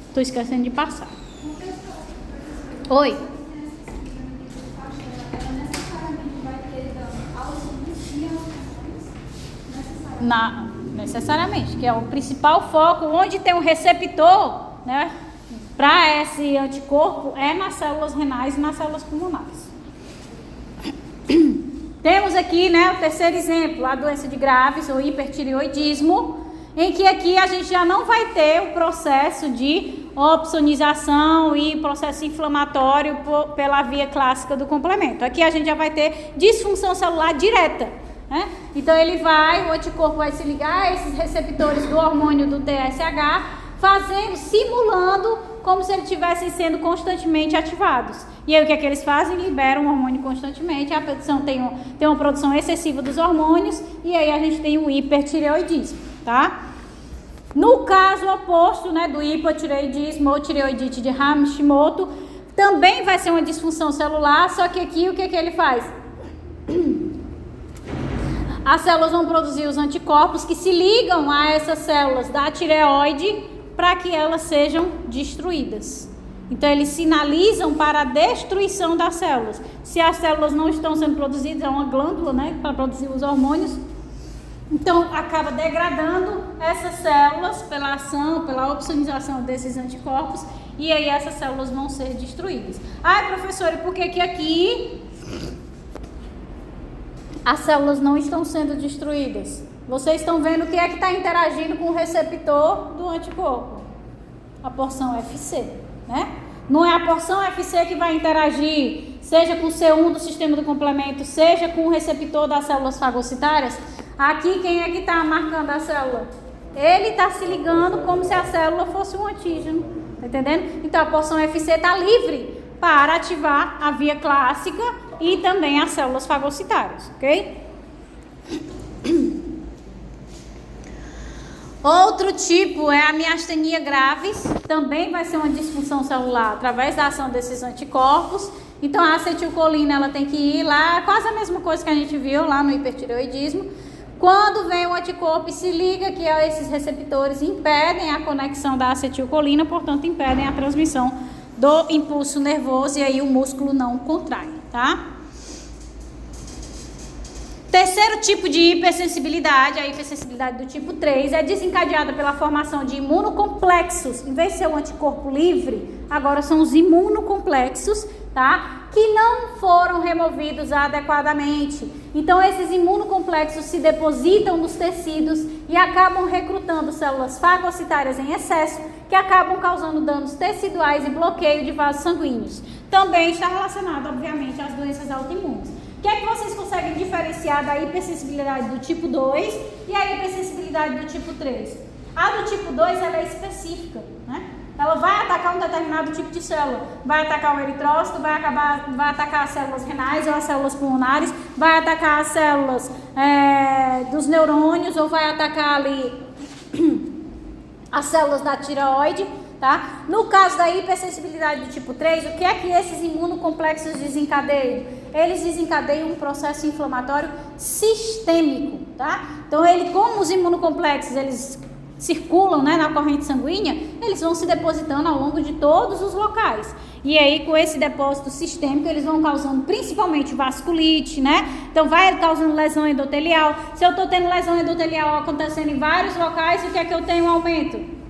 Estou esquecendo de passar. Oi. Necessariamente, que é o principal foco, onde tem um receptor, né, para esse anticorpo, é nas células renais e nas células pulmonares. Temos aqui, né, o terceiro exemplo, a doença de Graves, ou hipertireoidismo, em que aqui a gente já não vai ter o processo de opsonização e processo inflamatório pela via clássica do complemento. Aqui a gente já vai ter disfunção celular direta, né? Então o anticorpo vai se ligar a esses receptores do hormônio do TSH, simulando como se eles estivessem sendo constantemente ativados. E aí o que é que eles fazem? Liberam o hormônio constantemente, a produção tem uma produção excessiva dos hormônios, e aí a gente tem o hipertireoidismo, tá? No caso oposto, né, do hipotireoidismo ou tireoidite de Hashimoto, também vai ser uma disfunção celular, só que aqui o que é que ele faz? As células vão produzir os anticorpos que se ligam a essas células da tireoide para que elas sejam destruídas. Então, eles sinalizam para a destruição das células. Se as células não estão sendo produzidas, é uma glândula, né, para produzir os hormônios. Então, acaba degradando essas células pela ação, pela opsonização desses anticorpos, e aí essas células vão ser destruídas. Professora, por que aqui as células não estão sendo destruídas? Vocês estão vendo o que é que está interagindo com o receptor do anticorpo? A porção FC, né? Não é a porção FC que vai interagir, seja com o C1 do sistema do complemento, seja com o receptor das células fagocitárias. Aqui, quem é que está marcando a célula? Ele está se ligando como se a célula fosse um antígeno, tá entendendo? Então, a porção FC está livre para ativar a via clássica e também as células fagocitárias, ok? Outro tipo é a miastenia graves, também vai ser uma disfunção celular através da ação desses anticorpos. Então a acetilcolina ela tem que ir lá, quase a mesma coisa que a gente viu lá no hipertireoidismo. Quando vem o anticorpo e se liga que esses receptores impedem a conexão da acetilcolina, portanto impedem a transmissão do impulso nervoso e aí o músculo não contrai, tá? Terceiro tipo de hipersensibilidade, a hipersensibilidade do tipo 3, é desencadeada pela formação de imunocomplexos. Em vez de ser o anticorpo livre, agora são os imunocomplexos, tá? Que não foram removidos adequadamente. Então, esses imunocomplexos se depositam nos tecidos e acabam recrutando células fagocitárias em excesso, que acabam causando danos teciduais e bloqueio de vasos sanguíneos. Também está relacionado, obviamente, às doenças autoimunes. O que é que vocês conseguem diferenciar da hipersensibilidade do tipo 2 e a hipersensibilidade do tipo 3? A do tipo 2 ela é específica, né? Ela vai atacar um determinado tipo de célula. Vai atacar o eritrócito, vai atacar as células renais ou as células pulmonares, vai atacar as células dos neurônios ou vai atacar ali as células da tireoide, tá? No caso da hipersensibilidade do tipo 3, o que é que esses imunocomplexos desencadeiam? Eles desencadeiam um processo inflamatório sistêmico, tá? Então, como os imunocomplexos, eles circulam, né, na corrente sanguínea, eles vão se depositando ao longo de todos os locais. E aí, com esse depósito sistêmico, eles vão causando principalmente vasculite, né? Então, vai causando lesão endotelial. Se eu estou tendo lesão endotelial acontecendo em vários locais, o que é que eu tenho? Um aumento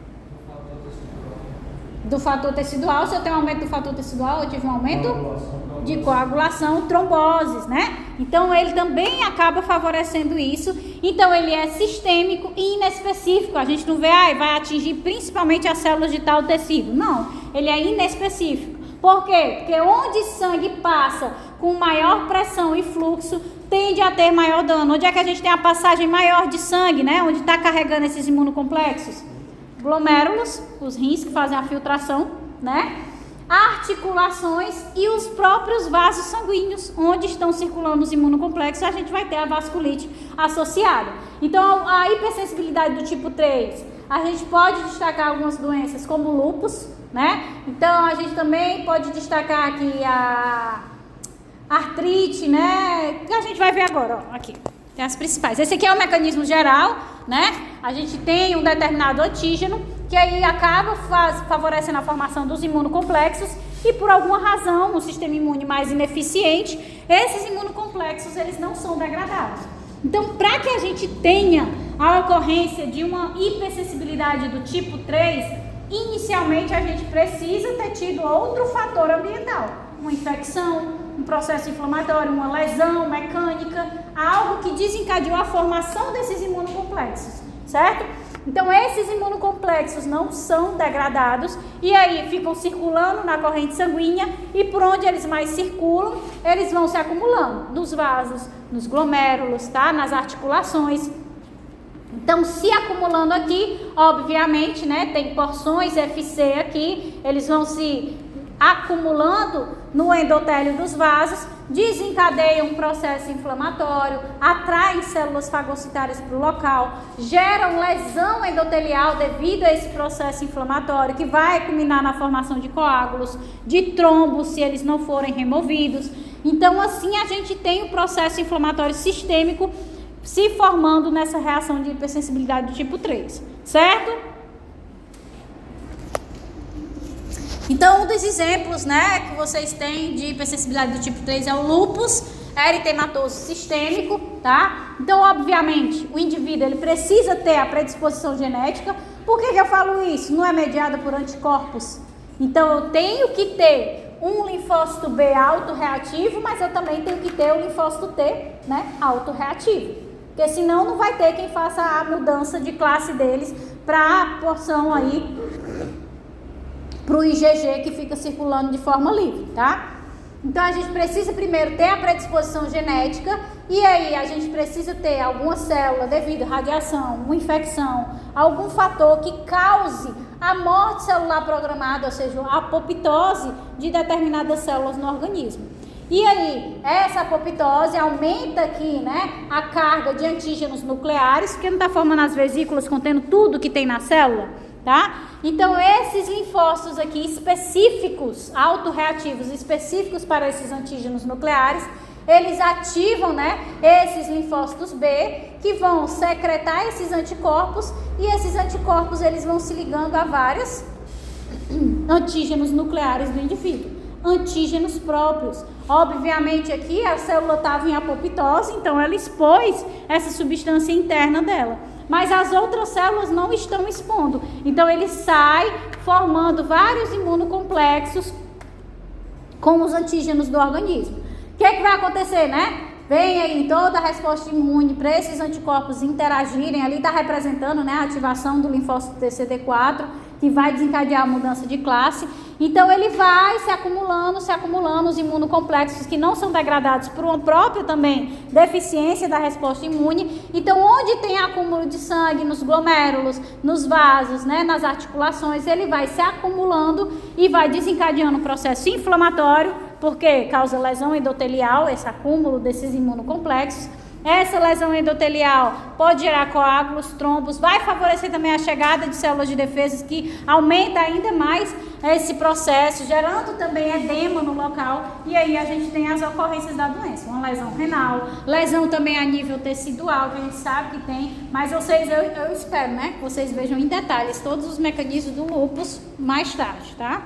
do fator tecidual. Se eu tenho um aumento do fator tecidual, eu tive um aumento de coagulação, tromboses, né? Então, ele também acaba favorecendo isso. Então, ele é sistêmico e inespecífico. A gente não vê, vai atingir principalmente as células de tal tecido. Não, ele é inespecífico. Por quê? Porque onde sangue passa com maior pressão e fluxo, tende a ter maior dano. Onde é que a gente tem a passagem maior de sangue, né? Onde está carregando esses imunocomplexos? Glomérulos, os rins que fazem a filtração, né? Articulações e os próprios vasos sanguíneos, onde estão circulando os imunocomplexos, a gente vai ter a vasculite associada. Então, a hipersensibilidade do tipo 3, a gente pode destacar algumas doenças como o lúpus, né? Então, a gente também pode destacar aqui a artrite, né? Que a gente vai ver agora, ó, aqui. Tem as principais. Esse aqui é o mecanismo geral, né? A gente tem um determinado antígeno que aí acaba favorecendo a formação dos imunocomplexos e por alguma razão, no sistema imune mais ineficiente, esses imunocomplexos, eles não são degradados. Então, para que a gente tenha a ocorrência de uma hipersensibilidade do tipo 3, inicialmente a gente precisa ter tido outro fator ambiental, uma infecção, um processo inflamatório, uma lesão mecânica, algo que desencadeou a formação desses imunocomplexos, certo? Então, esses imunocomplexos não são degradados e aí ficam circulando na corrente sanguínea e por onde eles mais circulam, eles vão se acumulando nos vasos, nos glomérulos, tá? Nas articulações. Então, se acumulando aqui, obviamente, né, tem porções FC aqui, eles vão se acumulando no endotélio dos vasos, desencadeiam um processo inflamatório, atraem células fagocitárias para o local, geram lesão endotelial devido a esse processo inflamatório, que vai culminar na formação de coágulos, de trombos, se eles não forem removidos. Então, assim, a gente tem o processo inflamatório sistêmico se formando nessa reação de hipersensibilidade do tipo 3, certo? Então, um dos exemplos, né, que vocês têm de hipersensibilidade do tipo 3 é o lúpus eritematoso sistêmico, tá? Então, obviamente, o indivíduo ele precisa ter a predisposição genética. Por que eu falo isso? Não é mediada por anticorpos. Então, eu tenho que ter um linfócito B autorreativo, mas eu também tenho que ter o linfócito T, né, autorreativo. Porque senão não vai ter quem faça a mudança de classe deles para a porção aí para o IgG que fica circulando de forma livre, tá? Então a gente precisa primeiro ter a predisposição genética e aí a gente precisa ter alguma célula devido à radiação, uma infecção, algum fator que cause a morte celular programada, ou seja, a apoptose de determinadas células no organismo. E aí, essa apoptose aumenta aqui, né, a carga de antígenos nucleares, porque não está formando as vesículas contendo tudo que tem na célula, tá? Então, esses linfócitos aqui específicos, autorreativos, específicos para esses antígenos nucleares, eles ativam, né, esses linfócitos B, que vão secretar esses anticorpos, e esses anticorpos, eles vão se ligando a vários antígenos nucleares do indivíduo. Antígenos próprios. Obviamente aqui a célula estava em apoptose, então ela expôs essa substância interna dela. Mas as outras células não estão expondo. Então ele sai formando vários imunocomplexos com os antígenos do organismo. O que é que vai acontecer, né? Vem aí toda a resposta imune para esses anticorpos interagirem, ali está representando, né, a ativação do linfócito TCD4, que vai desencadear a mudança de classe. Então ele vai se acumulando os imunocomplexos que não são degradados por uma própria também deficiência da resposta imune. Então onde tem acúmulo de sangue, nos glomérulos, nos vasos, né, nas articulações, ele vai se acumulando e vai desencadeando um processo inflamatório, porque causa lesão endotelial, esse acúmulo desses imunocomplexos. Essa lesão endotelial pode gerar coágulos, trombos, vai favorecer também a chegada de células de defesa, que aumenta ainda mais esse processo, gerando também edema no local, e aí a gente tem as ocorrências da doença, uma lesão renal, lesão também a nível tecidual, que a gente sabe que tem, mas vocês, eu espero, né, que vocês vejam em detalhes todos os mecanismos do lúpus mais tarde, tá?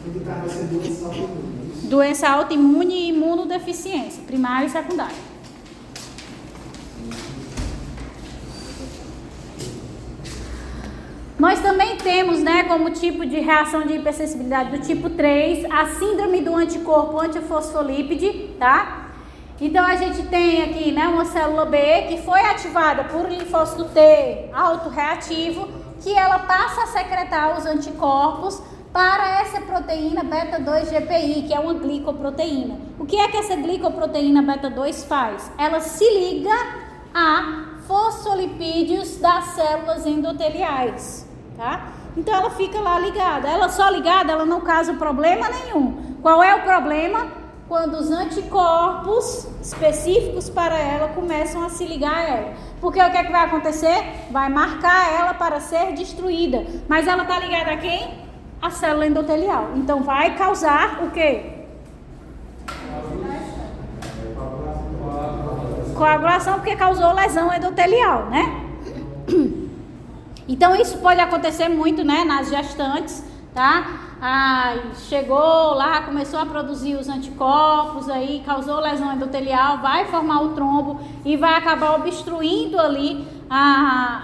Vai ser doença autoimune. Doença autoimune e imunodeficiência, primária e secundária. Nós também temos, né, como tipo de reação de hipersensibilidade do tipo 3, a síndrome do anticorpo antifosfolípide, tá? Então a gente tem aqui, né, uma célula B que foi ativada por linfócito T autorreativo, que ela passa a secretar os anticorpos para essa proteína beta-2-GPI, que é uma glicoproteína. O que é que essa glicoproteína beta-2 faz? Ela se liga a fosfolipídios das células endoteliais, tá? Então ela fica lá ligada. Ela só ligada, ela não causa problema nenhum. Qual é o problema? Quando os anticorpos específicos para ela começam a se ligar a ela. Porque o que é que vai acontecer? Vai marcar ela para ser destruída. Mas ela está ligada a quem? A célula endotelial. Então vai causar o quê? Coagulação, porque causou lesão endotelial, né? Então isso pode acontecer muito, né, nas gestantes, tá? Chegou lá, começou a produzir os anticorpos, aí causou lesão endotelial, vai formar o trombo e vai acabar obstruindo ali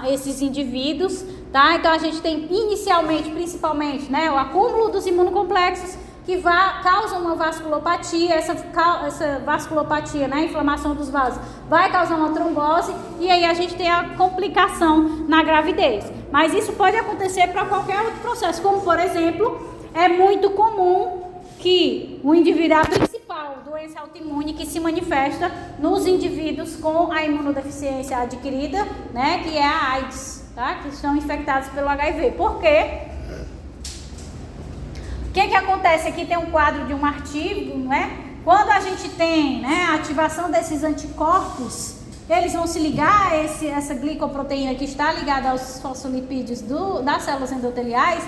esses indivíduos, tá? Então a gente tem inicialmente, principalmente, né, o acúmulo dos imunocomplexos, que causa uma vasculopatia, essa vasculopatia, né, inflamação dos vasos, vai causar uma trombose e aí a gente tem a complicação na gravidez. Mas isso pode acontecer para qualquer outro processo, como por exemplo, é muito comum que o indivíduo, a principal doença autoimune que se manifesta nos indivíduos com a imunodeficiência adquirida, né, que é a AIDS, tá, que estão infectados pelo HIV. Por quê? O que acontece? Aqui tem um quadro de um artigo, né? Quando a gente tem, né, a ativação desses anticorpos, eles vão se ligar a essa glicoproteína que está ligada aos fosfolipídios das células endoteliais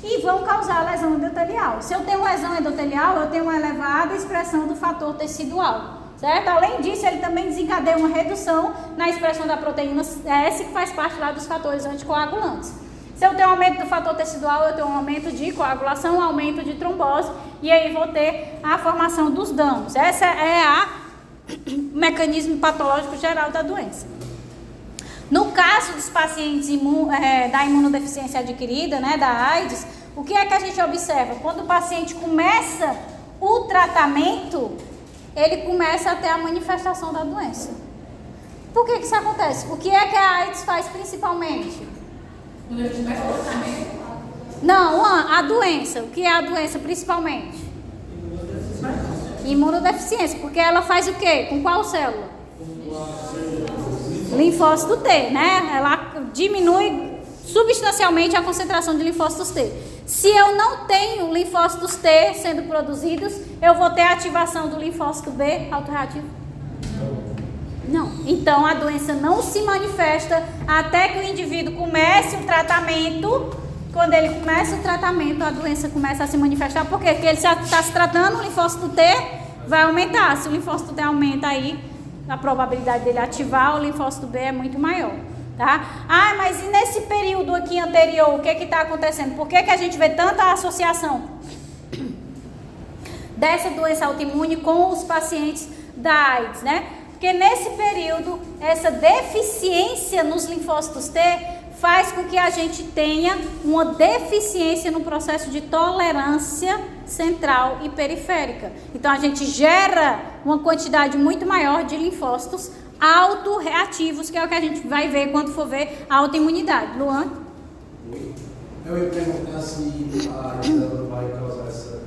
e vão causar lesão endotelial. Se eu tenho lesão endotelial, eu tenho uma elevada expressão do fator tecidual, certo? Além disso, ele também desencadeia uma redução na expressão da proteína S, que faz parte lá dos fatores anticoagulantes. Se eu tenho um aumento do fator tecidual, eu tenho um aumento de coagulação, um aumento de trombose, e aí vou ter a formação dos danos. Esse é o mecanismo patológico geral da doença. No caso dos pacientes da imunodeficiência adquirida, né, da AIDS, o que é que a gente observa? Quando o paciente começa o tratamento, ele começa a ter a manifestação da doença. Por que isso acontece? O que é que a AIDS faz principalmente? Não, a doença. O que é a doença principalmente? Imunodeficiência, porque ela faz o quê? Com qual célula? Linfócito T, né? Ela diminui substancialmente a concentração de linfócitos T. Se eu não tenho linfócitos T sendo produzidos, eu vou ter ativação do linfócito B autorreativo? Não. Então a doença não se manifesta até que o indivíduo comece o tratamento. Quando ele começa o tratamento, a doença começa a se manifestar. Por quê? Porque ele está se tratando, o linfócito T vai aumentar. Se o linfócito T aumenta, aí a probabilidade dele ativar o linfócito B é muito maior. Tá? Ah, mas e nesse período aqui anterior, o que está acontecendo? Por que a gente vê tanta associação dessa doença autoimune com os pacientes da AIDS, né? Porque nesse período, essa deficiência nos linfócitos T faz com que a gente tenha uma deficiência no processo de tolerância central e periférica. Então, a gente gera uma quantidade muito maior de linfócitos autorreativos, que é o que a gente vai ver quando for ver a autoimunidade. Luan? Eu ia perguntar se a AIDS vai causar essa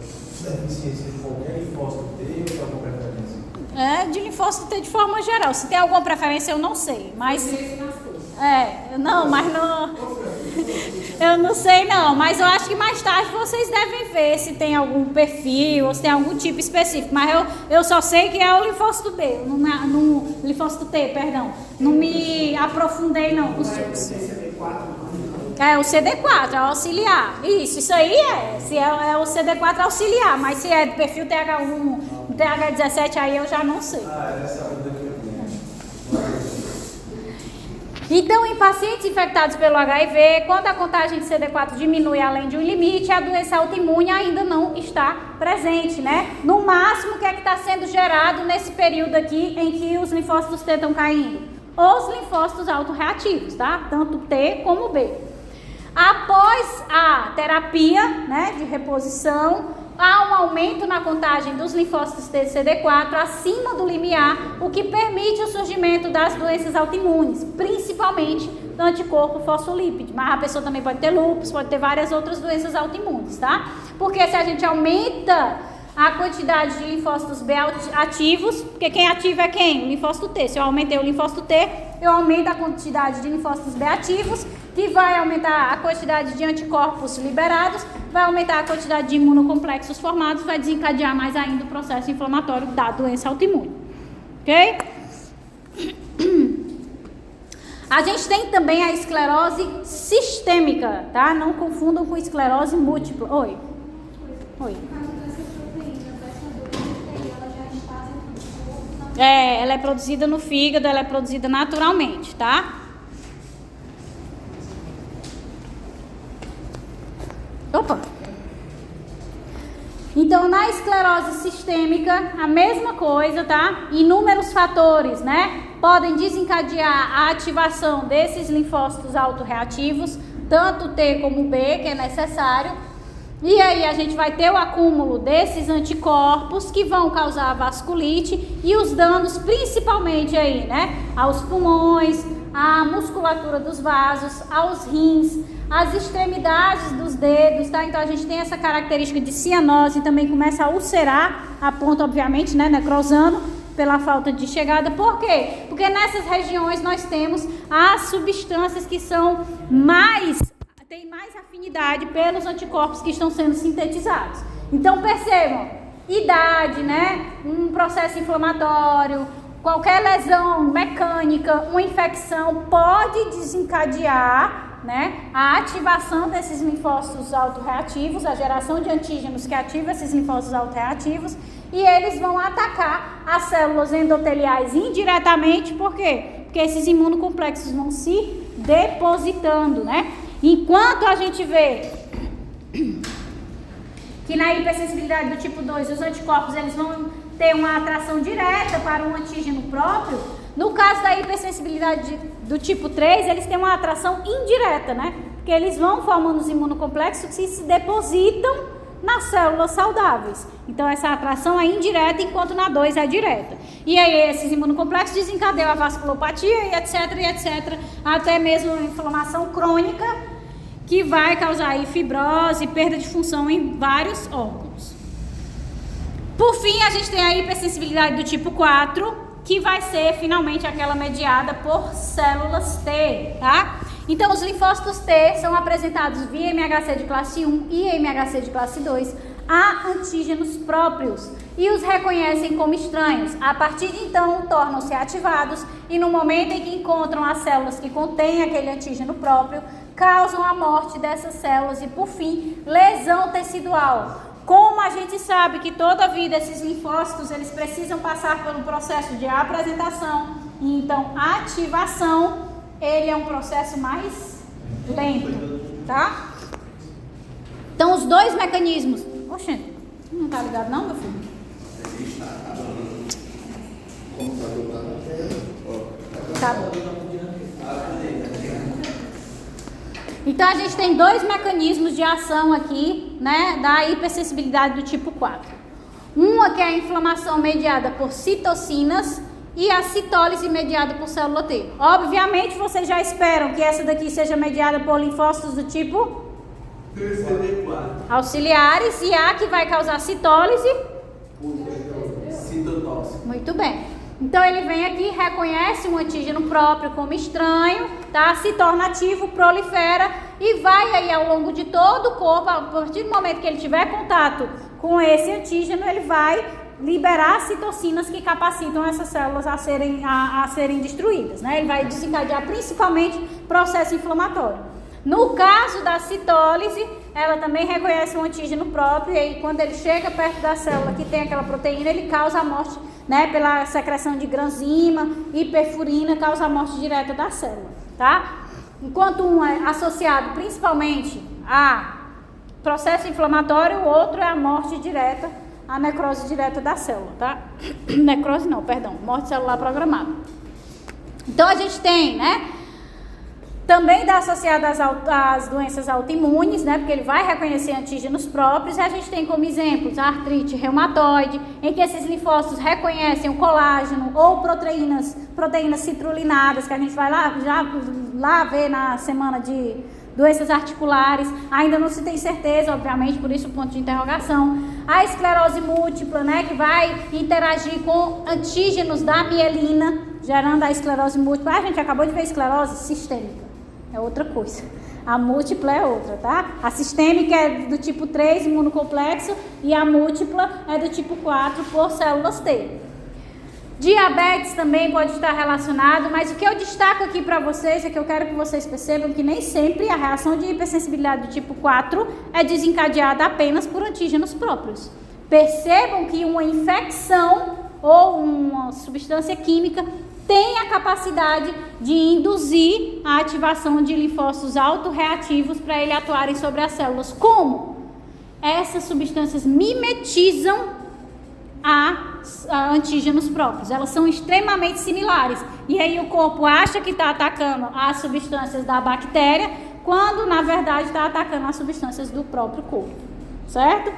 deficiência de qualquer linfócito T ou alguma preferência? De linfócito T de forma geral. Se tem alguma preferência, eu não sei. Mas eu não sei não, mas eu acho que mais tarde vocês devem ver se tem algum perfil ou se tem algum tipo específico, mas eu só sei que é o linfócito B, no linfócito T, perdão, não me aprofundei não nos tipos. É o CD4, é auxiliar, isso aí se é o CD4 auxiliar, mas se é do perfil TH1, TH17, aí eu já não sei. Essa é a Então, em pacientes infectados pelo HIV, quando a contagem de CD4 diminui além de um limite, a doença autoimune ainda não está presente, né? No máximo, o que é que está sendo gerado nesse período aqui em que os linfócitos T estão caindo? Os linfócitos autorreativos, tá? Tanto T como B. Após a terapia, né, de reposição, há um aumento na contagem dos linfócitos T e CD4 acima do limiar, o que permite o surgimento das doenças autoimunes, principalmente do anticorpo fosfolípide. Mas a pessoa também pode ter lúpus, pode ter várias outras doenças autoimunes, tá? Porque se a gente aumenta a quantidade de linfócitos B ativos, porque quem ativa é quem? O linfócito T. Se eu aumentei o linfócito T, eu aumento a quantidade de linfócitos B ativos, que vai aumentar a quantidade de anticorpos liberados, vai aumentar a quantidade de imunocomplexos formados, vai desencadear mais ainda o processo inflamatório da doença autoimune. Ok? A gente tem também a esclerose sistêmica, tá? Não confundam com esclerose múltipla. Oi. Ela é produzida no fígado, ela é produzida naturalmente, tá? Opa! Então, na esclerose sistêmica, a mesma coisa, tá? Inúmeros fatores, né? Podem desencadear a ativação desses linfócitos autorreativos, tanto T como B, que é necessário. E aí a gente vai ter o acúmulo desses anticorpos que vão causar a vasculite e os danos principalmente aí, né? Aos pulmões, à musculatura dos vasos, aos rins, às extremidades dos dedos, tá? Então a gente tem essa característica de cianose, também começa a ulcerar, a ponto, obviamente, né, necrosando pela falta de chegada. Por quê? Porque nessas regiões nós temos as substâncias que são tem mais afinidade pelos anticorpos que estão sendo sintetizados. Então percebam, idade, né, um processo inflamatório, qualquer lesão mecânica, uma infecção pode desencadear, né, a ativação desses linfócitos autorreativos, a geração de antígenos que ativa esses linfócitos autorreativos, e eles vão atacar as células endoteliais indiretamente. Por quê? Porque esses imunocomplexos vão se depositando, né? Enquanto a gente vê que na hipersensibilidade do tipo 2 os anticorpos eles vão ter uma atração direta para um antígeno próprio, no caso da hipersensibilidade do tipo 3, eles têm uma atração indireta, né? Porque eles vão formando os imunocomplexos que se depositam nas células saudáveis. Então essa atração é indireta, enquanto na 2 é direta. E aí esses imunocomplexos desencadeiam a vasculopatia e etc, até mesmo a inflamação crônica, que vai causar aí fibrose e perda de função em vários órgãos. Por fim, a gente tem a hipersensibilidade do tipo 4, que vai ser finalmente aquela mediada por células T, tá? Então, os linfócitos T são apresentados via MHC de classe 1 e MHC de classe 2 a antígenos próprios e os reconhecem como estranhos. A partir de então, tornam-se ativados e no momento em que encontram as células que contêm aquele antígeno próprio, causam a morte dessas células e, por fim, lesão tecidual. Como a gente sabe que toda a vida esses linfócitos eles precisam passar pelo processo de apresentação e então ativação, ele é um processo mais lento, tá? Então os dois mecanismos. Oxente, não tá ligado não, meu filho? Tá. Então a gente tem dois mecanismos de ação aqui, né, da hipersensibilidade do tipo 4. Uma que é a inflamação mediada por citocinas e a citólise mediada por célula T. Obviamente vocês já esperam que essa daqui seja mediada por linfócitos do tipo auxiliares e a que vai causar citólise. Muito bem. Então ele vem aqui, reconhece um antígeno próprio como estranho, tá? Se torna ativo, prolifera e vai aí ao longo de todo o corpo, a partir do momento que ele tiver contato com esse antígeno, ele vai liberar citocinas que capacitam essas células a serem destruídas, né? Ele vai desencadear principalmente processo inflamatório. No caso da citólise, ela também reconhece um antígeno próprio e aí quando ele chega perto da célula que tem aquela proteína, ele causa a morte, né, pela secreção de granzima e perfurina, causa a morte direta da célula, tá? Enquanto um é associado principalmente a processo inflamatório, o outro é a morte direta, a necrose direta da célula, tá? Necrose não, perdão, morte celular programada. Então a gente tem, né, também está associado às doenças autoimunes, né? Porque ele vai reconhecer antígenos próprios. E a gente tem como exemplos a artrite reumatoide, em que esses linfócitos reconhecem o colágeno ou proteínas citrulinadas, que a gente vai lá ver na semana de doenças articulares. Ainda não se tem certeza, obviamente, por isso o ponto de interrogação. A esclerose múltipla, né? Que vai interagir com antígenos da mielina, gerando a esclerose múltipla. A gente acabou de ver esclerose sistêmica. É outra coisa. A múltipla é outra, tá? A sistêmica é do tipo 3, imunocomplexo, e a múltipla é do tipo 4, por células T. Diabetes também pode estar relacionado, mas o que eu destaco aqui para vocês é que eu quero que vocês percebam que nem sempre a reação de hipersensibilidade do tipo 4 é desencadeada apenas por antígenos próprios. Percebam que uma infecção ou uma substância química tem a capacidade de induzir a ativação de linfócitos autorreativos para ele atuarem sobre as células. Como? Essas substâncias mimetizam a antígenos próprios. Elas são extremamente similares. E aí o corpo acha que está atacando as substâncias da bactéria, quando na verdade está atacando as substâncias do próprio corpo. Certo?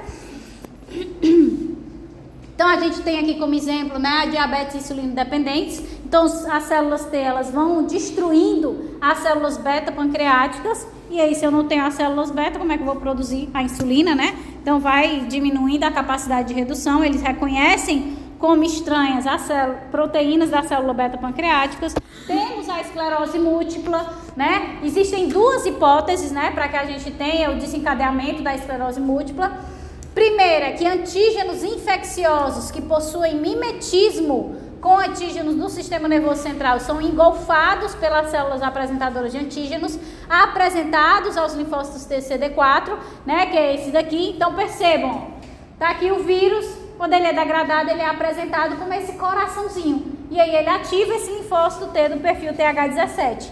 Então a gente tem aqui como exemplo, né, a diabetes insulino dependentes. Então as células T elas vão destruindo as células beta pancreáticas. E aí se eu não tenho as células beta, como é que eu vou produzir a insulina, né? Então vai diminuindo a capacidade de redução. Eles reconhecem como estranhas as proteínas da célula beta pancreáticas. Temos a esclerose múltipla, né? Existem duas hipóteses, né, para que a gente tenha o desencadeamento da esclerose múltipla. Primeira, que antígenos infecciosos que possuem mimetismo com antígenos do sistema nervoso central são engolfados pelas células apresentadoras de antígenos, apresentados aos linfócitos TCD4, né, que é esse daqui. Então percebam, tá aqui o vírus, quando ele é degradado, ele é apresentado como esse coraçãozinho. E aí ele ativa esse linfócito T do perfil TH17.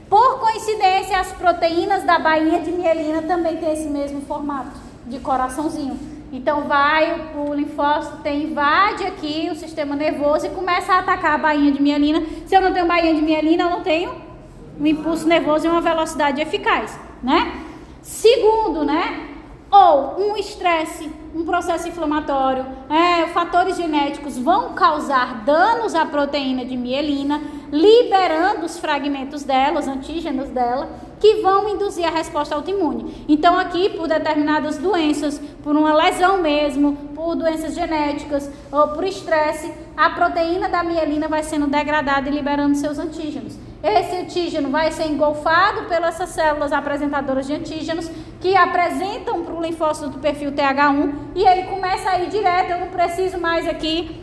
Por coincidência, as proteínas da bainha de mielina também têm esse mesmo formato de coraçãozinho. Então o linfócito invade aqui o sistema nervoso e começa a atacar a bainha de mielina. Se eu não tenho bainha de mielina, eu não tenho um impulso nervoso e uma velocidade eficaz, né? Segundo, né? Ou um estresse um processo inflamatório, fatores genéticos vão causar danos à proteína de mielina, liberando os fragmentos dela, os antígenos dela, que vão induzir a resposta autoimune. Então aqui, por determinadas doenças, por uma lesão mesmo, por doenças genéticas ou por estresse, a proteína da mielina vai sendo degradada e liberando seus antígenos. Esse antígeno vai ser engolfado pelas células apresentadoras de antígenos, que apresentam para o linfócito do perfil TH1, e ele começa a ir direto. Eu não preciso mais aqui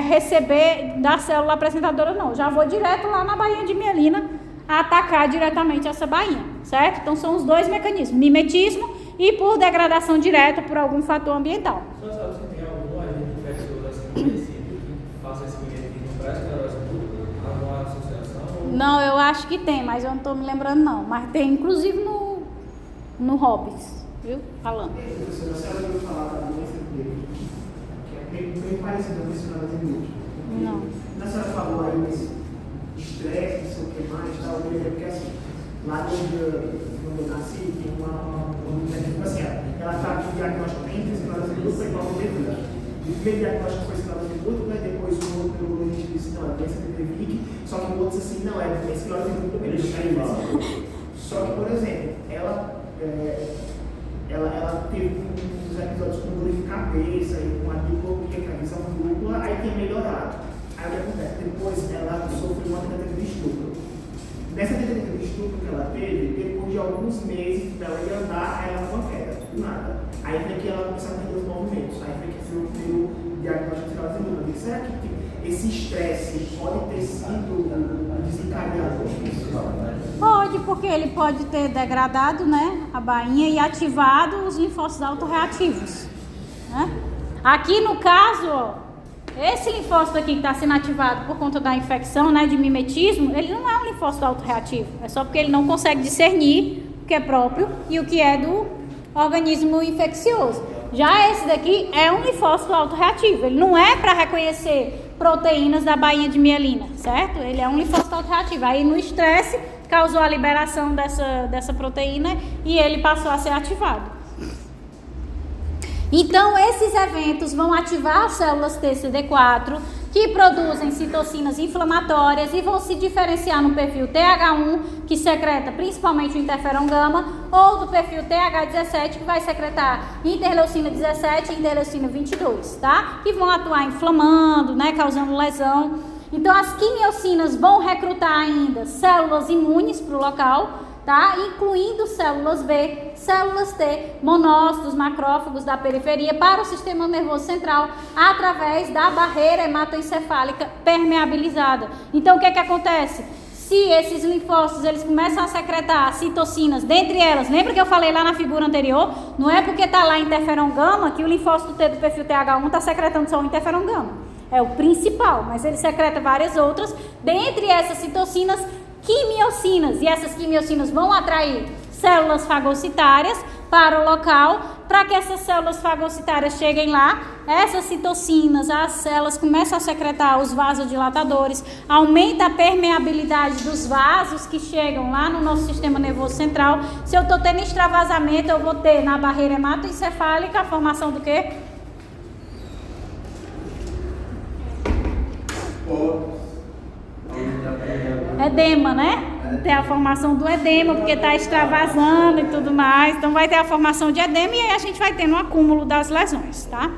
receber da célula apresentadora, não. Já vou direto lá na bainha de mielina a atacar diretamente essa bainha, certo? Então são os dois mecanismos, mimetismo e por degradação direta por algum fator ambiental. Só sabe se tem algum agente infeccioso assim conhecido que faça esse mimetismo para esclerose múltipla? Alguma associação? Não, eu acho que tem, mas eu não estou me lembrando não. Mas tem inclusive no Hobbes, viu? Falando. Professora, a senhora ouviu falar da doença dele, que é bem parecida com a esclerose múltipla. Não. A senhora falou aí desse estresse, não sei o que mais, tal, eu lembro que assim, lá onde eu nasci, tem uma mulher, tipo assim, ela está com diagnóstico entre esclerose múltipla e glaucoma. O primeiro diagnóstico foi esclerose múltipla, e depois o outro neurologista disse, não, é doença Friedreich, só que o outro disse assim, não, é esclerose múltipla, ele está em. Só que, por exemplo, ela teve uns episódios com dor de cabeça e com a diplopia, que é a visão dupla, aí tem melhorado. Aí o que acontece? Depois ela sofreu uma tentativa de estupro. Nessa tentativa de estupro que ela teve, depois de alguns meses dela ir andar, ela não queda, do nada. Aí foi que ela começou a perder os movimentos. Aí foi que foi o primeiro diagnóstico de esclerose múltipla. Será que esse estresse pode ter sido desencadeador disso? Pode, porque ele pode ter degradado, né, a bainha e ativado os linfócitos autorreativos, né? Aqui no caso, ó, esse linfócito aqui que está sendo ativado por conta da infecção, né, de mimetismo, ele não é um linfócito autorreativo. É só porque ele não consegue discernir o que é próprio e o que é do organismo infeccioso. Já esse daqui é um linfócito autorreativo. Ele não é para reconhecer proteínas da bainha de mielina, certo? Ele é um linfócito autorreativo. Aí no estresse causou a liberação dessa proteína e ele passou a ser ativado. Então, esses eventos vão ativar as células TCD4, que produzem citocinas inflamatórias e vão se diferenciar no perfil TH1, que secreta principalmente o interferon gama, ou do perfil TH17, que vai secretar interleucina 17 e interleucina 22, tá? Que vão atuar inflamando, né, causando lesão. Então, as quimiocinas vão recrutar ainda células imunes para o local, tá? Incluindo células B, células T, monócitos, macrófagos da periferia para o sistema nervoso central através da barreira hematoencefálica permeabilizada. Então, o que é que acontece? Se esses linfócitos eles começam a secretar citocinas, dentre elas, lembra que eu falei lá na figura anterior? Não é porque está lá interferon gama que o linfócito T do perfil TH1 está secretando só o interferon gama. É o principal, mas ele secreta várias outras. Dentre essas citocinas, quimiocinas, e essas quimiocinas vão atrair células fagocitárias para o local. Para que essas células fagocitárias cheguem lá, essas citocinas, as células começam a secretar os vasodilatadores, aumenta a permeabilidade dos vasos que chegam lá no nosso sistema nervoso central. Se eu estou tendo extravasamento, eu vou ter na barreira hematoencefálica a formação do quê? Edema, né? Tem a formação do edema, porque está extravasando e tudo mais. Então vai ter a formação de edema e aí a gente vai tendo um acúmulo das lesões, tá?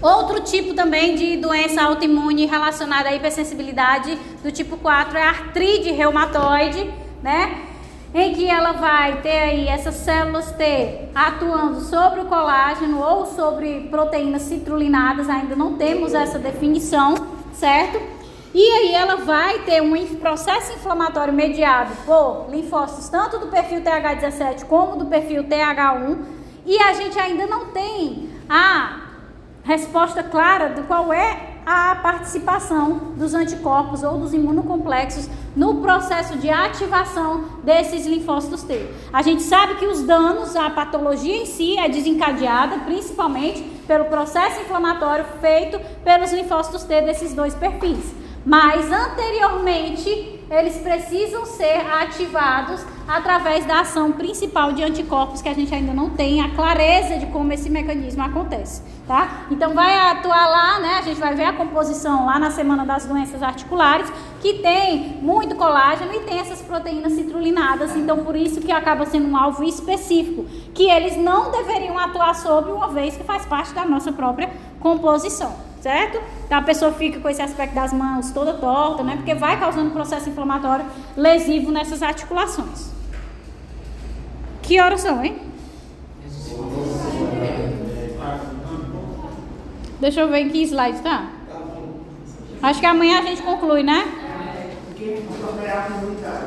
Outro tipo também de doença autoimune relacionada à hipersensibilidade do tipo 4 é a artrite reumatoide, né? Em que ela vai ter aí essas células T atuando sobre o colágeno ou sobre proteínas citrulinadas, ainda não temos essa definição, certo? E aí ela vai ter um processo inflamatório mediado por linfócitos tanto do perfil TH17 como do perfil TH1, e a gente ainda não tem a resposta clara de qual é a participação dos anticorpos ou dos imunocomplexos no processo de ativação desses linfócitos T. A gente sabe que os danos, a patologia em si é desencadeada principalmente pelo processo inflamatório feito pelos linfócitos T desses dois perfis. Mas anteriormente eles precisam ser ativados através da ação principal de anticorpos, que a gente ainda não tem a clareza de como esse mecanismo acontece, tá? Então vai atuar lá, né? A gente vai ver a composição lá na semana das doenças articulares, que tem muito colágeno e tem essas proteínas citrulinadas, então por isso que acaba sendo um alvo específico, que eles não deveriam atuar sobre, uma vez que faz parte da nossa própria composição, certo? Então a pessoa fica com esse aspecto das mãos toda torta, né? Porque vai causando processo inflamatório lesivo nessas articulações. Que horas são, hein? Deixa eu ver em que slide tá. Acho que amanhã a gente conclui, né? Porque é a comunidade.